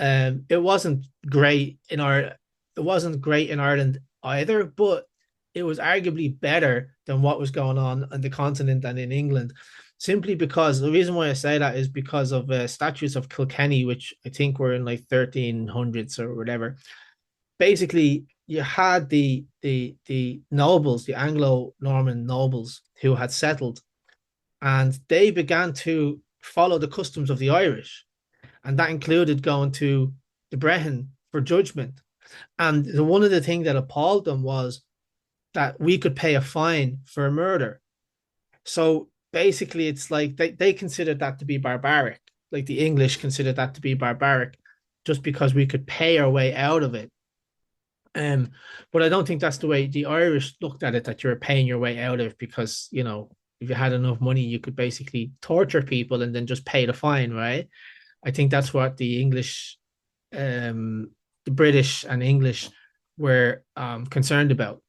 it wasn't great in Ireland either, but it was arguably better than what was going on the continent and in England. Simply because the reason why I say that is because of statutes of Kilkenny, which I think were in like 1300s or whatever. Basically, you had the nobles, the Anglo-Norman nobles who had settled, and they began to follow the customs of the Irish, and that included going to the Brehon for judgment. And one of the things that appalled them was that we could pay a fine for a murder. So basically, it's like they considered that to be barbaric. Like the English considered that to be barbaric, just because we could pay our way out of it. Um, but I don't think that's the way the Irish looked at it, that you're paying your way out of, because, you know, if you had enough money, you could basically torture people and then just pay the fine, right? I think that's what the English, the British and English were concerned about.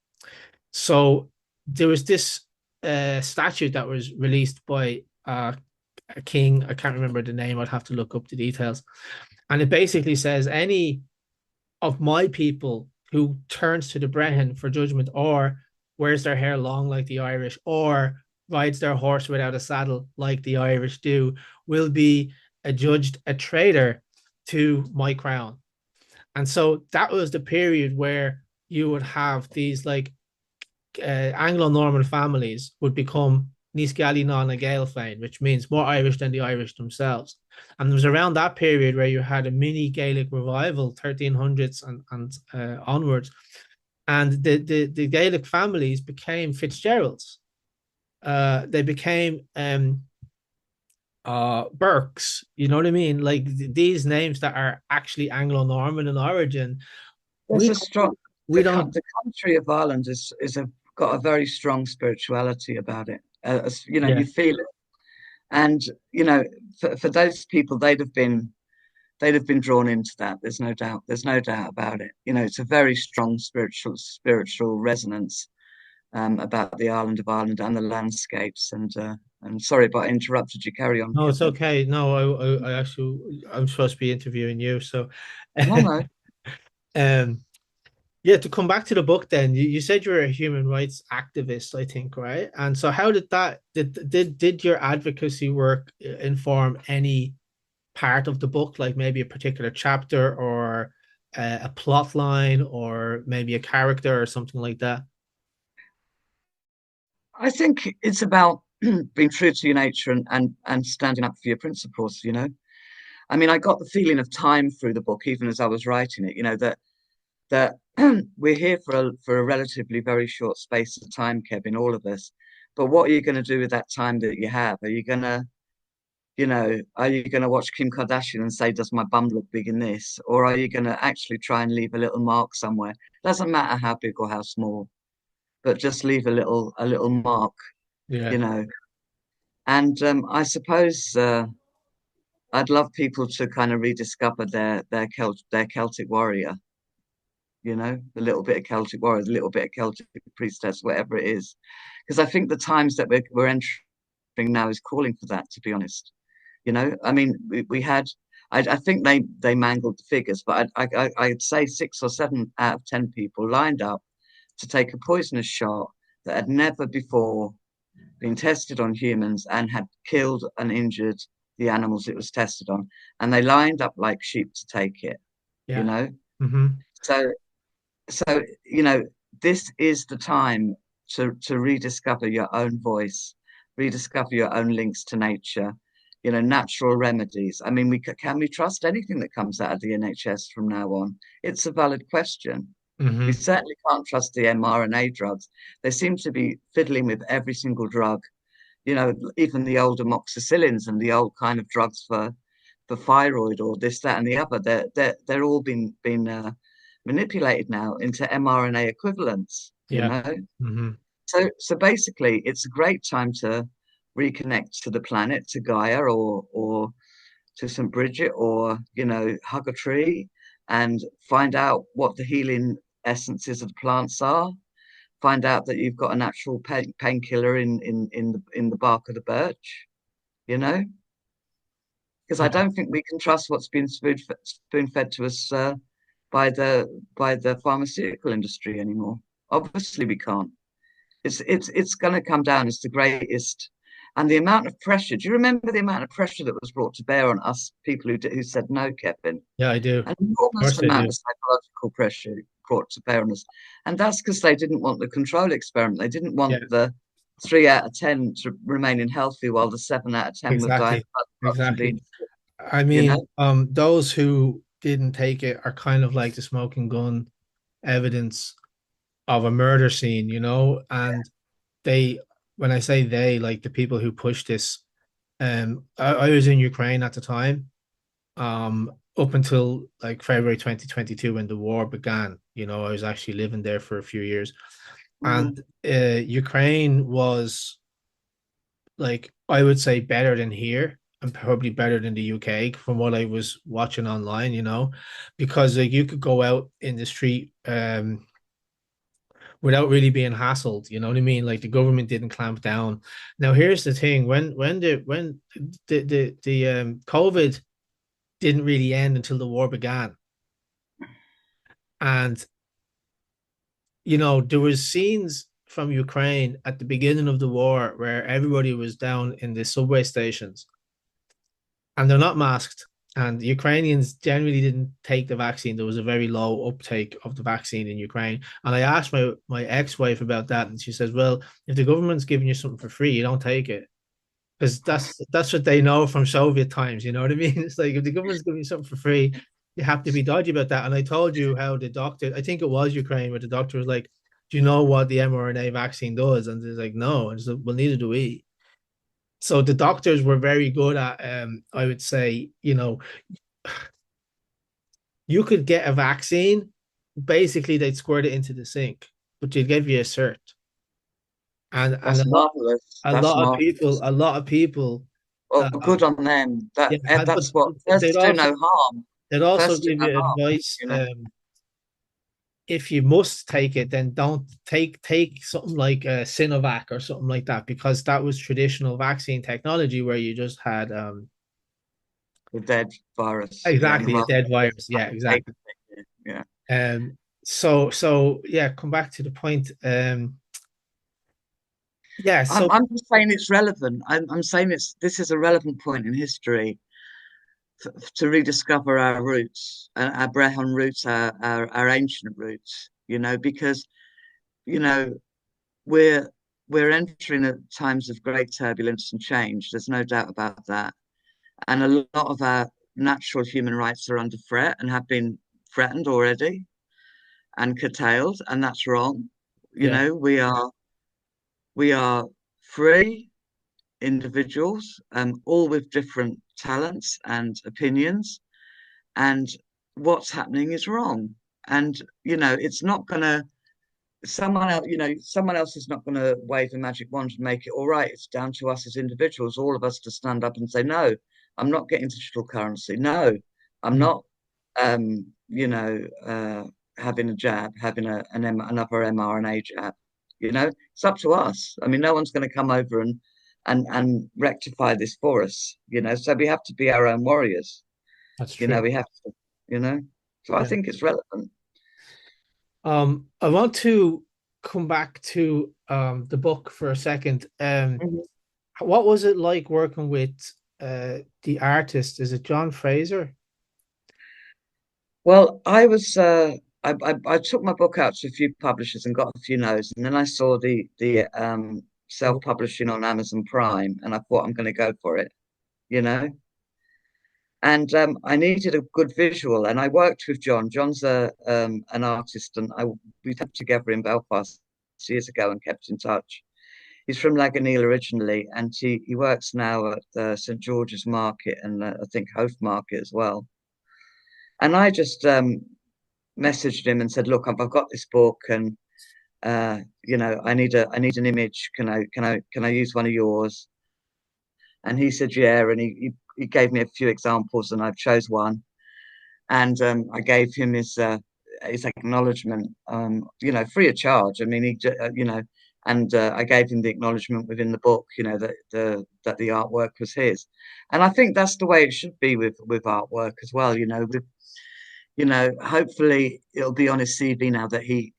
So there was this statute that was released by a king. I can't remember the name. I'd have to look up the details. And it basically says any of my people who turns to the Brehon for judgment, or wears their hair long like the Irish, or rides their horse without a saddle like the Irish do, will be adjudged a traitor to my crown. And so that was the period where you would have these like Anglo-Norman families would become 𝗵𝗵𝗶𝗀 a Gaelphain, which means more Irish than the Irish themselves. And it was around that period where you had a mini Gaelic revival, 1300s and onwards. And the Gaelic families became Fitzgeralds. They became Burkes, you know what I mean? Like these names that are actually Anglo-Norman in origin. There's We a strong we don't. the country of Ireland got a very strong spirituality about it. You know, Yeah. you feel it, and you know, for those people, they'd have been drawn into that. There's no doubt. There's no doubt about it. You know, it's a very strong spiritual resonance about the island of Ireland and the landscapes. And sorry, but I interrupted you. Carry on, No, it's Kevin. okay. No, I actually I'm supposed to be interviewing you. So No, no. um yeah, to come back to the book then, you said you were a human rights activist, I think, right? And so how did that did your advocacy work inform any part of the book, like maybe a particular chapter or a plot line or maybe a character or something like that? I think it's about being true to your nature and standing up for your principles. You know, I mean, I got the feeling of time through the book, even as I was writing it. You know that we're here for a relatively very short space of time, Kevin, all of us. But what are you going to do with that time that you have? Are you going to, you know, are you going to watch Kim Kardashian and say, "Does my bum look big in this?" Or are you going to actually try and leave a little mark somewhere? Doesn't matter how big or how small, but just leave a little mark, you Yeah. know. And I suppose I'd love people to kind of rediscover their Celtic warrior, you know, the little bit of Celtic warrior, the little bit of Celtic priestess, whatever it is. Because I think the times that we're entering now is calling for that, to be honest. You know, I mean, we had, I think they mangled the figures, but I'd say 6 or 7 out of 10 people lined up to take a poisonous shot that had never before been tested on humans and had killed and injured the animals it was tested on. And they lined up like sheep to take it, you Yeah. know? Mm-hmm. So so you know, this is the time to rediscover your own voice, rediscover your own links to nature, you know, natural remedies. I mean, can we trust anything that comes out of the NHS from now on? It's a valid question. We Mm-hmm. certainly can't trust the mRNA drugs. They seem to be fiddling with every single drug, you know, even the old amoxicillins and the old kind of drugs for thyroid or this, that, and the other. They're all been manipulated now into mRNA equivalents, you Yeah. know. Mm-hmm. So basically, it's a great time to reconnect to the planet, to Gaia, or to St. Bridget, or you know, hug a tree and find out what the healing essences of the plants are. Find out that you've got a natural painkiller in the bark of the birch, you know, because I Yeah. don't think we can trust what's been spoon fed to us by the pharmaceutical industry anymore. Obviously, we can't. It's going to come down as the greatest, and the amount of pressure. Do you remember the amount of pressure that was brought to bear on us people who said no, Kevin? Yeah, I do. An Of enormous course I amount do. of psychological pressure brought to bear on us, and that's because they didn't want the control experiment. They didn't Yeah, want the 3 out of 10 to remaining healthy while the 7 out of 10 were dying exactly. of blood clots and Exactly. being, I you know. mean, those who didn't take it are kind of like the smoking gun evidence of a murder scene, you know, and they, when I say they, like the people who pushed this, I was in Ukraine at the time, up until like February 2022 when the war began, you know, I was actually living there for a few years. And Mm. Ukraine was like, I would say better than here and probably better than the UK from what I was watching online, you know, because like you could go out in the street without really being hassled. You know what I mean? Like the government didn't clamp down. Now here's the thing: when the COVID didn't really end until the war began, and there was scenes from Ukraine at the beginning of the war where everybody was down in the subway stations and they're not masked. And the Ukrainians generally didn't take the vaccine. There was a very low uptake of the vaccine in Ukraine. And I asked my ex-wife about that, and she says, well, if the government's giving you something for free, you don't take it. Because that's what they know from Soviet times, you know what I mean? It's like if the government's giving you something for free, you have to be dodgy about that. And I told you how the doctor, I think it was Ukraine, where the doctor was like, do you know what the mRNA vaccine does? And he's like, no. And so, well, neither do we. So the doctors were very good at, I would say, you could get a vaccine. Basically, they'd squirt it into the sink, but they'd give you a cert. And That's marvelous. a That's lot of marvelous. people, a lot of people, Well, good on them. yeah, but That's what first they'd to do also no harm. they'd also First to give do no you harm. advice. You know, If you must take it, then don't take something like Sinovac or something like that, because that was traditional vaccine technology where you just had the dead virus. Yeah, exactly a rather dead than virus. Yeah, take exactly. it. Yeah. So yeah, come back to the point. Yeah, so I'm just saying it's relevant. I'm saying this is a relevant point in history to rediscover our roots, our Brehon roots, our ancient roots. Because you know we're we're entering at times of great turbulence and change. There's no doubt about that, and a lot of our natural human rights are under threat and have been threatened already and curtailed, and that's wrong. yeah, We are free individuals, all with different talents and opinions, and what's happening is wrong. And it's not gonna someone else is not gonna wave a magic wand and make it all right. It's down to us as individuals, all of us, to stand up and say, no, I'm not getting digital currency. No, I'm mm, not having a jab, having another mRNA jab. It's up to us. I mean, no one's going to come over and rectify this for us. So we have to be our own warriors. that's true. We have to. You know, so I Yeah. think it's relevant. I want to come back to the book for a second. Mhm. What was it like working with the artist? Is it John Fraser? Well, I took my book out to a few publishers and got a few no's, and then I saw the self-publishing on Amazon Prime, and I thought I'm going to go for it. You know, and I needed a good visual, and I worked with John. John's an artist, and we worked together in Belfast years ago and kept in touch. He's from Laganeel originally, and he works now at St George's Market and I think Hove Market as well. And I just messaged him and said, "Look, I've got this book, and I need an image. Can I use one of yours?" And he said, "Yeah." And he gave me a few examples, and I chose one. And I gave him his acknowledgement, free of charge. I mean, and I gave him the acknowledgement within the book, that the artwork was his. And I think that's the way it should be with artwork as well. Hopefully it'll be on his CV now that he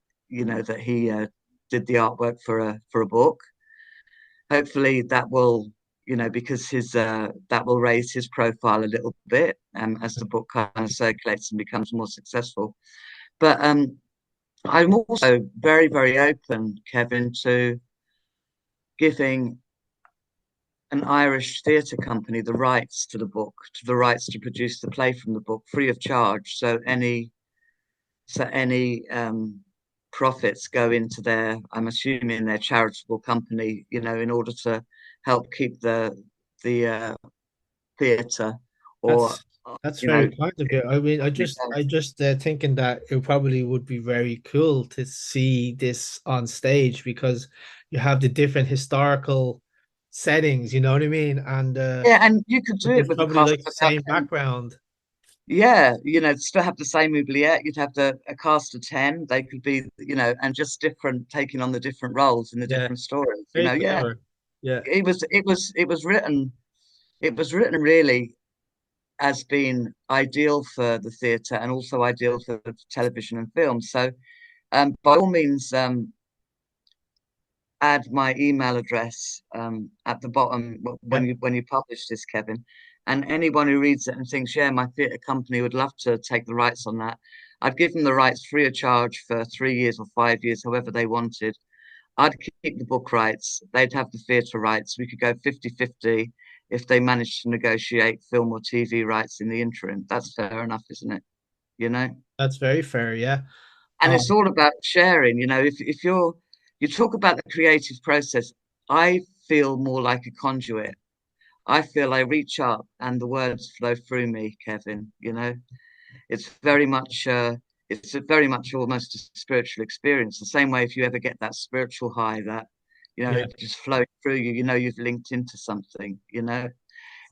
did the artwork for a book. Hopefully that will, because his that will raise his profile a little bit as the book kind of circulates and becomes more successful. But I'm also very, very open, Kevin, to giving an Irish theatre company the rights to the book, to the rights to produce the play from the book free of charge. So any profits go into I'm assuming their charitable company, in order to help keep the theatre, or That's that's you know, very kind of you. I mean, I just thinking that it probably would be very cool to see this on stage because you have the different historical settings, you know what I mean? And yeah, and you could do it it's with a probably cast like the of same about 10. background. Yeah, still have the same oubliette. You'd have a cast of 10. They could be, and just different, taking on the different roles in the Yeah, different stories. very Yeah. clever. Yeah, It was written really as being ideal for the theatre and also ideal for television and film. So, by all means, add my email address at the bottom yeah, when you publish this, Kevin. And anyone who reads it and thinks, yeah, my theatre company would love to take the rights on that, I'd give them the rights free of charge for 3 years or 5 years, however they wanted. I'd keep the book rights. They'd have the theatre rights. We could go 50-50 if they managed to negotiate film or TV rights in the interim. That's fair enough, isn't it? You know? that's very fair. Yeah. And it's Um, all about sharing. If you talk about the creative process, I feel more like a conduit. I feel I reach up and the words flow through me, Kevin. It's very much it's a very much almost a spiritual experience. The same way if you ever get that spiritual high that yeah, it just flows through you, you've linked into something.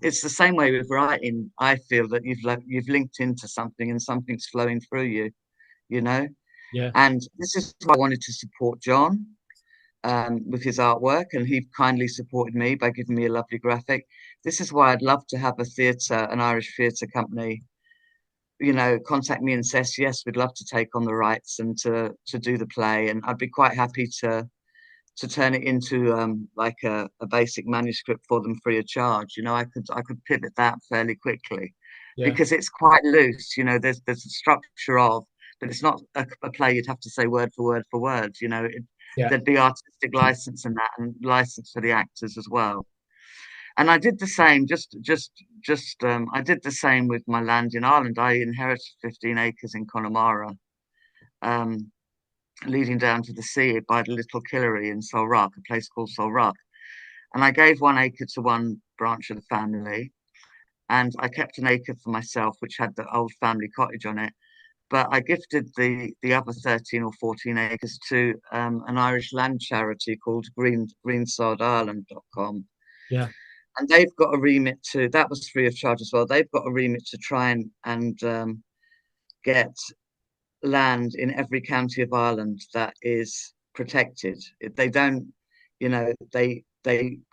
It's the same way with writing. I feel that you've linked into something and something's flowing through you, you know. yeah. And this is why I wanted to support John with his artwork, and he kindly supported me by giving me a lovely graphic. This is why I'd love to have an Irish theatre company, contact me and says, yes, we'd love to take on the rights and to do the play. And I'd be quite happy to turn it into like a basic manuscript for them free of charge. I could pivot that fairly quickly Yeah, because it's quite loose. There's a structure of, but it's not a play you'd have to say word for word for word. yeah. There'd be artistic license in that and license for the actors as well. And I did the same, I did the same with my land in Ireland. I inherited 15 acres in Connemara, um, leading down to the sea by the little Killery in 𝗁𝗁𝗃, a place called 𝗁𝗁𝗃. And I gave 1 acre to one branch of the family, and I kept an acre for myself, which had the old family cottage on it. But I gifted the other 13 or 14 acres to an Irish land charity called 𝗰𝗵𝗆𝗀𝗆𝗀.com. Yeah. And they've got a remit that was free of charge as well. They've got a remit to try and get land in every county of Ireland that is protected. If they don't, they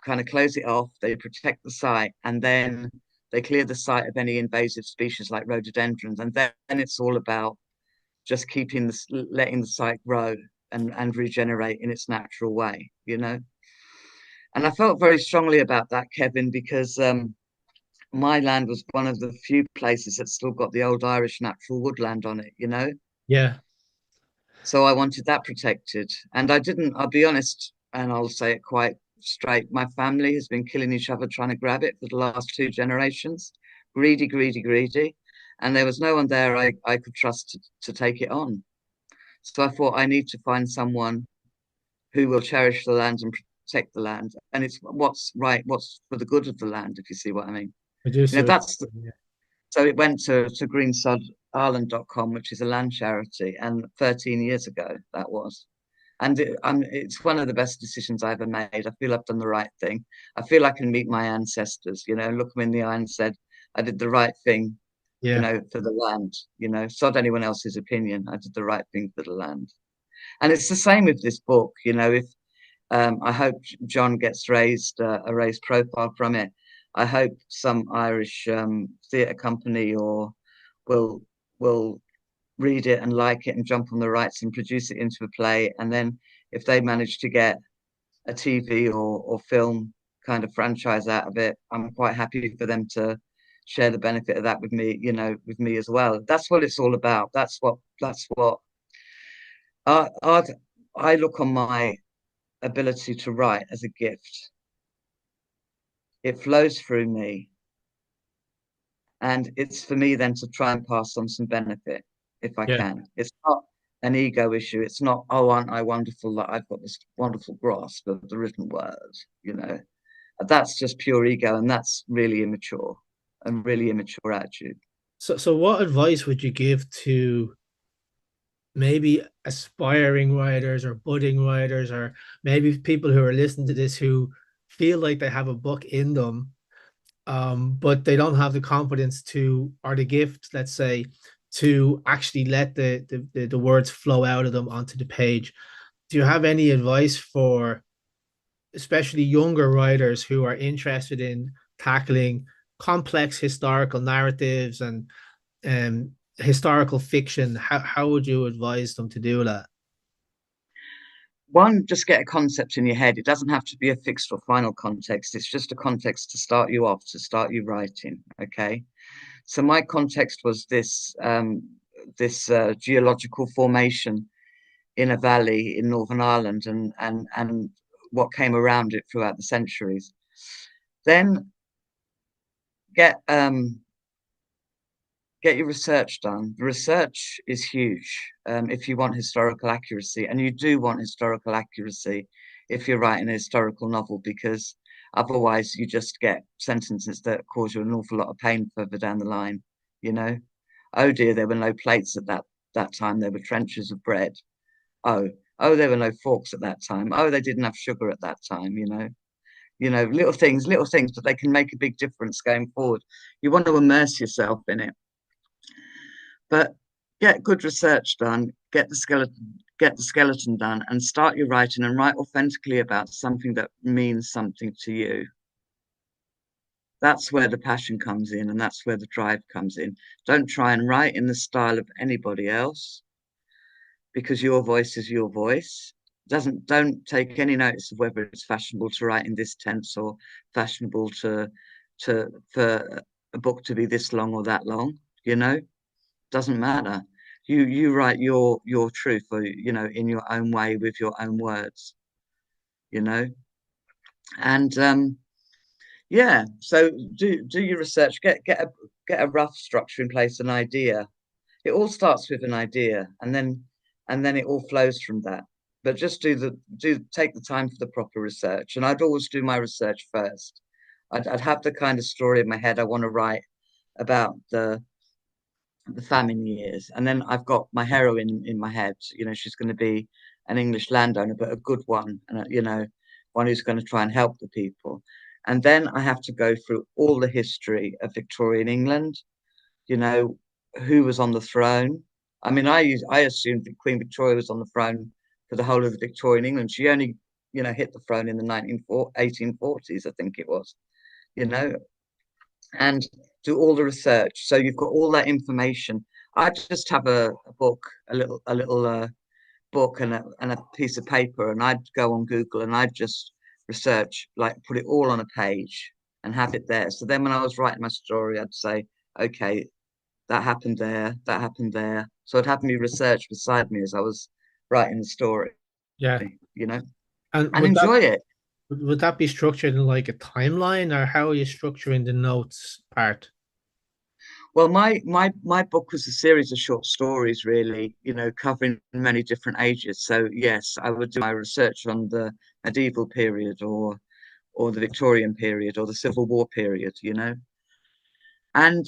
kind of close it off, they protect the site, and then they clear the site of any invasive species like rhododendrons. And then it's all about just letting the site grow and regenerate in its natural way. And I felt very strongly about that, Kevin, because my land was one of the few places that still got the old Irish natural woodland on it. Yeah. So I wanted that protected. And I'll be honest, and I'll say it quite straight. My family has been killing each other trying to grab it for the last 2 generations. Greedy, greedy, greedy. And there was no one there I could trust to take it on. So I thought I need to find someone who will cherish the land and protect the land. And it's what's right, what's for the good of the land, if you see what I mean. I do You see know, what that's the, you mean. so it went to greensodireland.com, which is a land charity, and 13 years ago that was. And it's one of the best decisions I ever made. I feel I've done the right thing. I feel I can meet my ancestors, look them in the eye and said, I did the right thing, Yeah. for the land, sod anyone else's opinion. I did the right thing for the land. And it's the same with this book, if I hope John gets a raised profile from it. I hope some Irish theatre company or will read it and like it and jump on the rights and produce it into a play. And then if they manage to get a TV or film kind of franchise out of it, I'm quite happy for them to share the benefit of that with me as well. That's what it's all about. That's what I I look on my ability to write as a gift. It flows through me, and it's for me then to try and pass on some benefit if I Yeah. can. It's not an ego issue. It's not, oh, aren't I wonderful that I've got this wonderful grasp of the written word. That's just pure ego, and that's really immature and really immature attitude. So what advice would you give to maybe aspiring writers or budding writers, or maybe people who are listening to this who feel like they have a book in them, but they don't have the confidence to, or the gift, let's say, to actually let the words flow out of them onto the page. Do you have any advice for especially younger writers who are interested in tackling complex historical narratives and historical fiction? How would you advise them to do that? One, just get a concept in your head. It doesn't have to be a fixed or final context. It's just a context to start you off, to start you writing. Okay. So my context was this geological formation in a valley in Northern Ireland, and what came around it throughout the centuries. Then get get your research done. The research is huge if you want historical accuracy, and you do want historical accuracy if you're writing a historical novel, because otherwise you just get sentences that cause you an awful lot of pain further down the line. You know, oh dear, there were no plates at that time. There were trenches of bread. Oh, oh, there were no forks at that time. Oh, they didn't have sugar at that time. Little things, but they can make a big difference going forward. You want to immerse yourself in it. But get good research done, get the skeleton done, and start your writing and write authentically about something that means something to you. That's where the passion comes in, and that's where the drive comes in. Don't try and write in the style of anybody else, because your voice is your voice. Don't take any notice of whether it's fashionable to write in this tense, or fashionable for a book to be this long or that long. Doesn't matter. You write your truth, or in your own way with your own words. And yeah. So do your research. Get a rough structure in place, an idea. It all starts with an idea, and then it all flows from that. But just take the time for the proper research. And I'd always do my research first. I'd have the kind of story in my head I want to write about the famine years, and then I've got my heroine in my head. She's going to be an English landowner, but a good one, and one who's going to try and help the people. And then I have to go through all the history of Victorian England. Who was on the throne. I mean, I assumed that Queen Victoria was on the throne for the whole of the Victorian England. She only hit the throne in the 1840s, I think it was. And do all the research. So you've got all that information. I just have a book, a little book and a piece of paper, and I'd go on Google and I'd just research, like put it all on a page and have it there. So then when I was writing my story, I'd say, okay, that happened there, that happened there. So I'd have me research beside me as I was writing the story, Yeah. And and enjoy it. would that be structured in like a timeline, or how are you structuring the notes part? Well, my book was a series of short stories, really, covering many different ages. So yes, I would do my research on the medieval period, or the Victorian period, or the Civil War period, And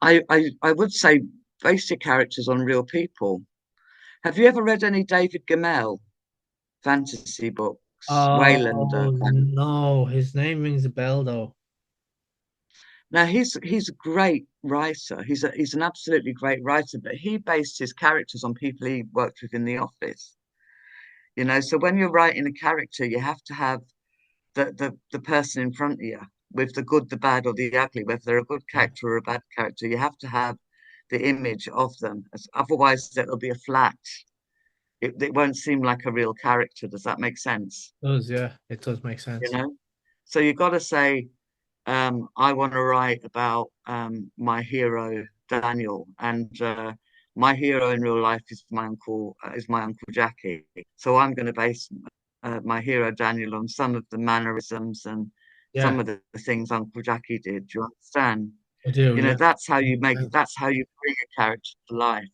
I would say basic characters on real people. Have you ever read any David Gemmell fantasy books? Wayland. Oh no, his name rings a bell though. Now he's a great writer. He's an absolutely great writer, but he based his characters on people he worked with in the office. So when you're writing a character, you have to have the person in front of you with the good, the bad, or the ugly, whether they're a good character or a bad character. You have to have the image of them. Otherwise, it'll be a flat. It won't seem like a real character. Does that make sense? It does, yeah, it does make You sense. know? So you've got to say, I want to write about my hero Daniel, and my hero in real life is my uncle Jackie. So I'm going to base my hero Daniel on some of the mannerisms and Yeah, some of the things Uncle Jackie did. Do you understand? I do. Yeah. That's how you Yeah. that's how you bring a character to life.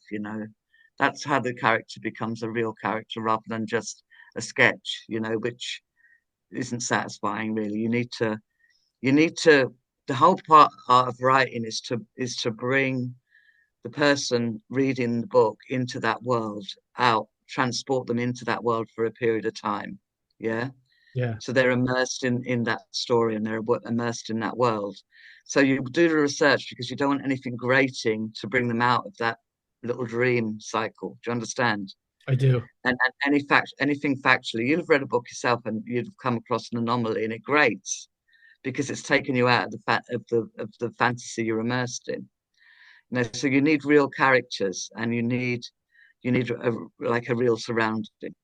That's how the character becomes a real character rather than just a sketch. Which isn't satisfying really. You need to the whole part of writing is to bring the person reading the book into that world, transport them into that world for a period of time. Yeah. Yeah, So they're immersed in that story, and they're immersed in that world. So you do the research because you don't want anything grating to bring them out of that little dream cycle. Do you understand? I do. And anything factually, you've read a book yourself and you've come across an anomaly, and it grates because it's taken you out of the fantasy you're immersed in. So you need real characters, and you need like a real surrounding.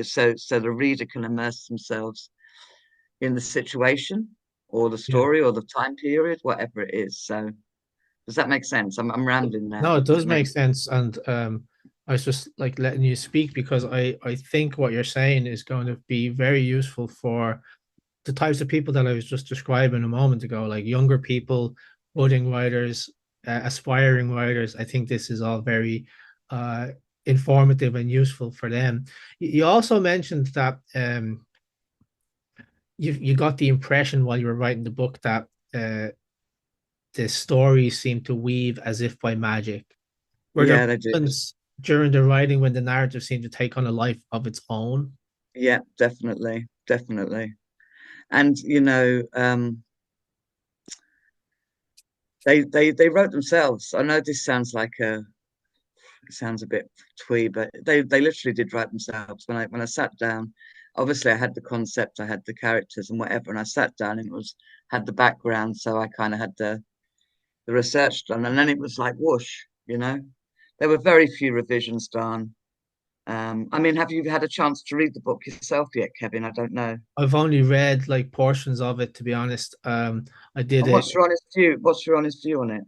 So the reader can immerse themselves in the situation or the Yeah. story or the time period, whatever it is. So does that make sense? I'm rambling now, No, it but does does it make make sense. And I was just like letting you speak because I think what you're saying is going to be very useful for the types of people that I was just describing a moment ago, like younger people, budding writers, aspiring writers. I think this is all very uh, informative and useful for them. You also mentioned that you got the impression while you were writing the book that the stories seem to weave as if by magic. Were there Yeah, they do. moments during the writing when the narrative seemed to take on a life of its own? Yeah, definitely, definitely. And they wrote themselves. I know this sounds like it sounds a bit twee, but they literally did write themselves. When I sat down, obviously I had the concept, I had the characters and whatever, and I sat down and it was had the background, so I kind of had the research done, and then it was like whoosh. There were very few revisions done. I mean, have you had a chance to read the book yourself yet, Kevin? I don't know. I've only read like portions of it, to be honest. I did And it. what's your honest view? What's your honest view on it?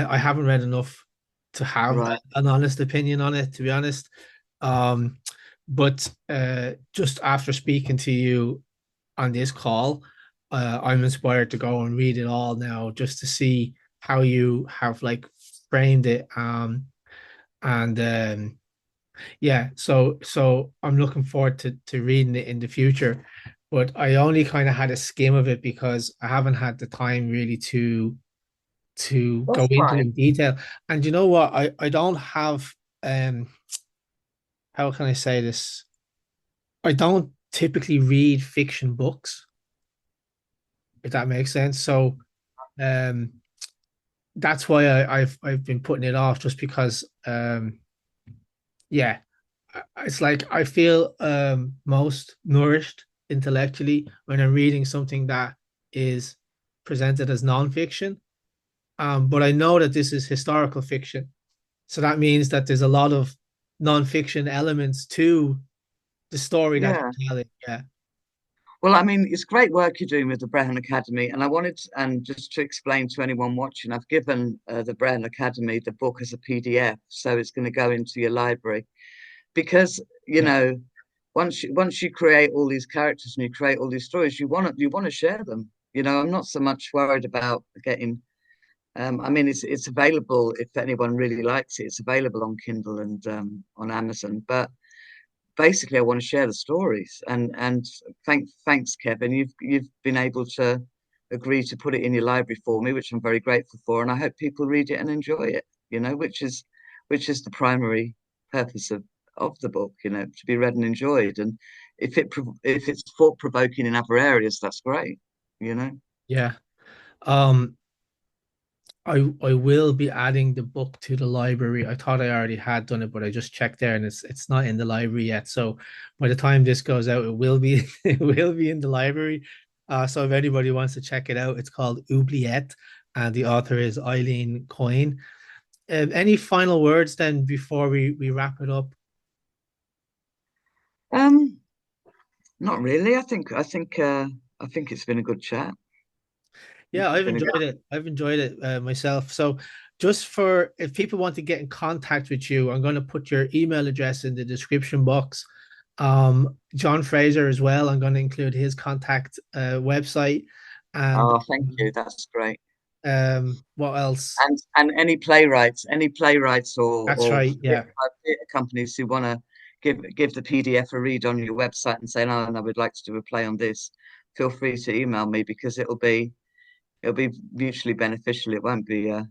I haven't read enough to have Right. an honest opinion on it, to be honest. Um, but just after speaking to you on this call, I'm inspired to go and read it all now, just to see how you have like framed it. And Yeah, so I'm looking forward to reading it in the future, but I only kind of had a skim of it because I haven't had the time really to go That's into it fine. in detail. And you know what? I don't have um how can I say this? I don't typically read fiction books, if that makes sense. So um that's why I've been putting it off just because yeah, it's like I feel most nourished intellectually when I'm reading something that is presented as nonfiction. But I know that this is historical fiction. So that means that there's a lot of nonfiction elements to the story that Yeah. you're telling. Yeah. Well, I mean, it's great work you're doing with the Brehon Academy, and and just to explain to anyone watching, I've given the Brehon Academy the book as a PDF, so it's going to go into your library because you Yeah. know once you create all these characters and you create all these stories, you want to share them. I'm not so much worried about getting. I mean, it's available if anyone really likes it. It's available on Kindle and on Amazon, but basically I want to share the stories, and thanks Kevin, you've been able to agree to put it in your library for me, which I'm very grateful for, and I hope people read it and enjoy it, which is the primary purpose of the book, to be read and enjoyed. And if it's thought provoking in other areas, that's great you know Yeah. Um, I will be adding the book to the library. I thought I already had done it, but I just checked there and it's not in the library yet. So by the time this goes out, it will be it will be in the library. So if anybody wants to check it out, it's called Oubliette, and the author is Eileen Coyne. Any final words then before we wrap it up? um Not really. I think it's been a good chat. Yeah, It's I've been a enjoyed it. I've enjoyed it myself. So, just for if people want to get in contact with you, I'm going to put your email address in the description box. John Fraser as well. I'm going to include his contact website, and Oh, thank you. That's great. what else? And any playwrights That's or right. Yeah, theatre companies who want to give the PDF a read on your website and say, "No, no, we'd like to do a play on this," feel free to email me because it'll be mutually beneficial. It won't be, I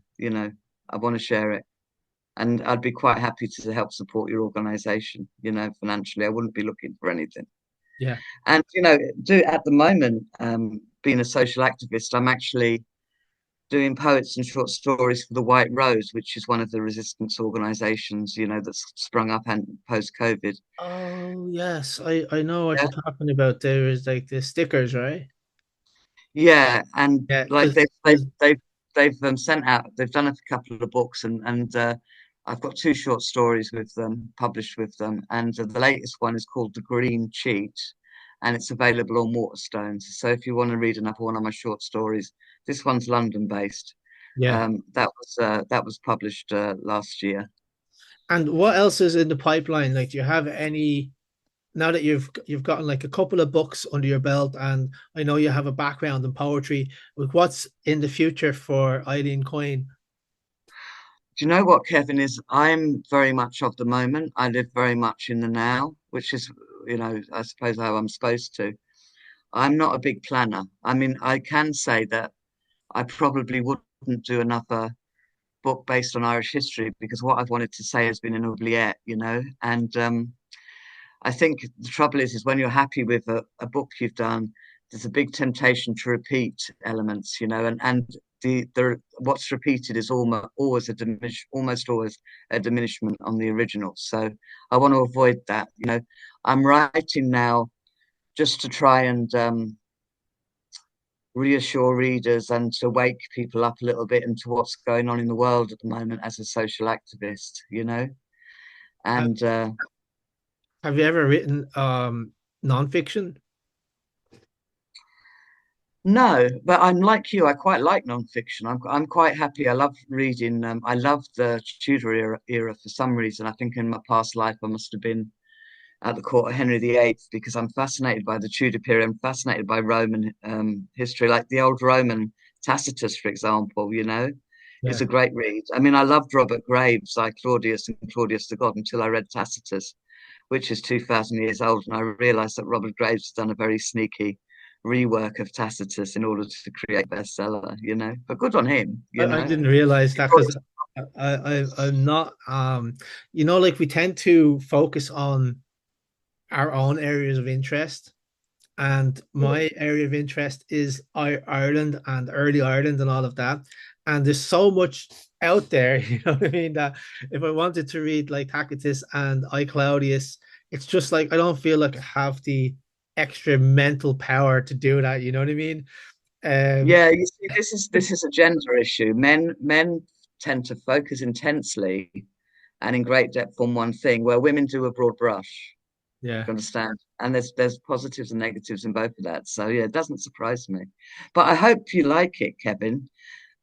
want to share it, and I'd be quite happy to help support your organisation. Financially, I wouldn't be looking for anything. Yeah. And do at the moment, being a social activist, I'm actually doing poets and short stories for the White Rose, which is one of the resistance organizations, that's sprung up and post-COVID. Oh yes, I know what Yeah. you're talking about. There is like the stickers, right? Yeah, and Yeah, like because they've sent out, they've done a couple of books, and I've got two short stories with them published with them, and the latest one is called The Green Cheat, and it's available on Waterstones. So if you want to read another one of my short stories, this one's London based. yeah. That was published last year. And what else is in the pipeline? Like, do you have any now that you've gotten like a couple of books under your belt, and I know you have a background in poetry, like what's in the future for Eileen Coyne? Do you know what, Kevin, is I'm very much of the moment. I live very much in the now, which is, I suppose how I'm supposed to. I'm not a big planner. I mean, I can say that I probably wouldn't do another book based on Irish history because what I've wanted to say has been an oubliette. And I think the trouble is when you're happy with a book you've done, there's a big temptation to repeat elements, and the what's repeated is almost always a diminishment on the original. So I want to avoid that. I'm writing now just to try and reassure readers and to wake people up a little bit into what's going on in the world at the moment as a social activist. Have, And have you ever written nonfiction? no, but I'm like you. I quite like nonfiction. I'm quite happy. I love reading. I love the Tudor era for some reason. I think in my past life I must have been at the court of Henry VIII because I'm fascinated by the Tudor period. I'm fascinated by Roman history, like the old Roman Tacitus, for example. Is Yeah. a great read. I mean, I loved Robert Graves, like Claudius and Claudius the God, until I read Tacitus, which is 2,000 years old, and I realised that Robert Graves has done a very sneaky rework of Tacitus in order to create bestseller. But good on him, I didn't realize He that brought because I'm not like we tend to focus on our own areas of interest. And my area of interest is Ireland and early Ireland and all of that. And there's so much out there, you know what I mean? That if I wanted to read like Tacitus and 𝗵𝗵𝗆, it's just like I don't feel like I have the extra mental power to do that. You know what I mean? Um, Yeah, you see, this is a gender issue. Men tend to focus intensely and in great depth on one thing, where women do a broad brush. yeah, You understand? And there's positives and negatives in both of that. So yeah, it doesn't surprise me. But I hope you like it, Kevin.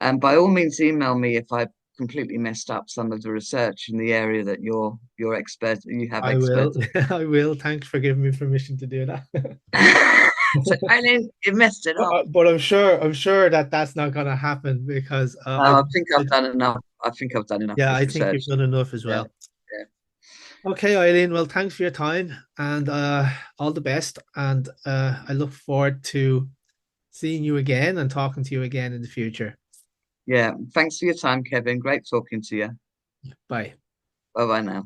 And by all means, email me if I've completely messed up some of the research in the area that you're expert, you have I expert. will. I will. Thanks for giving me permission to do that. So Eileen, you messed it up. But I'm sure that that's not going to happen because I think I've done enough. I think I've done enough yeah, I think research. you've done enough as Yeah, well. yeah. Okay, Eileen. Well, thanks for your time and all the best. And I look forward to seeing you again and talking to you again in the future. Yeah. Thanks for your time, Kevin. Great talking to you. Bye. Bye bye now.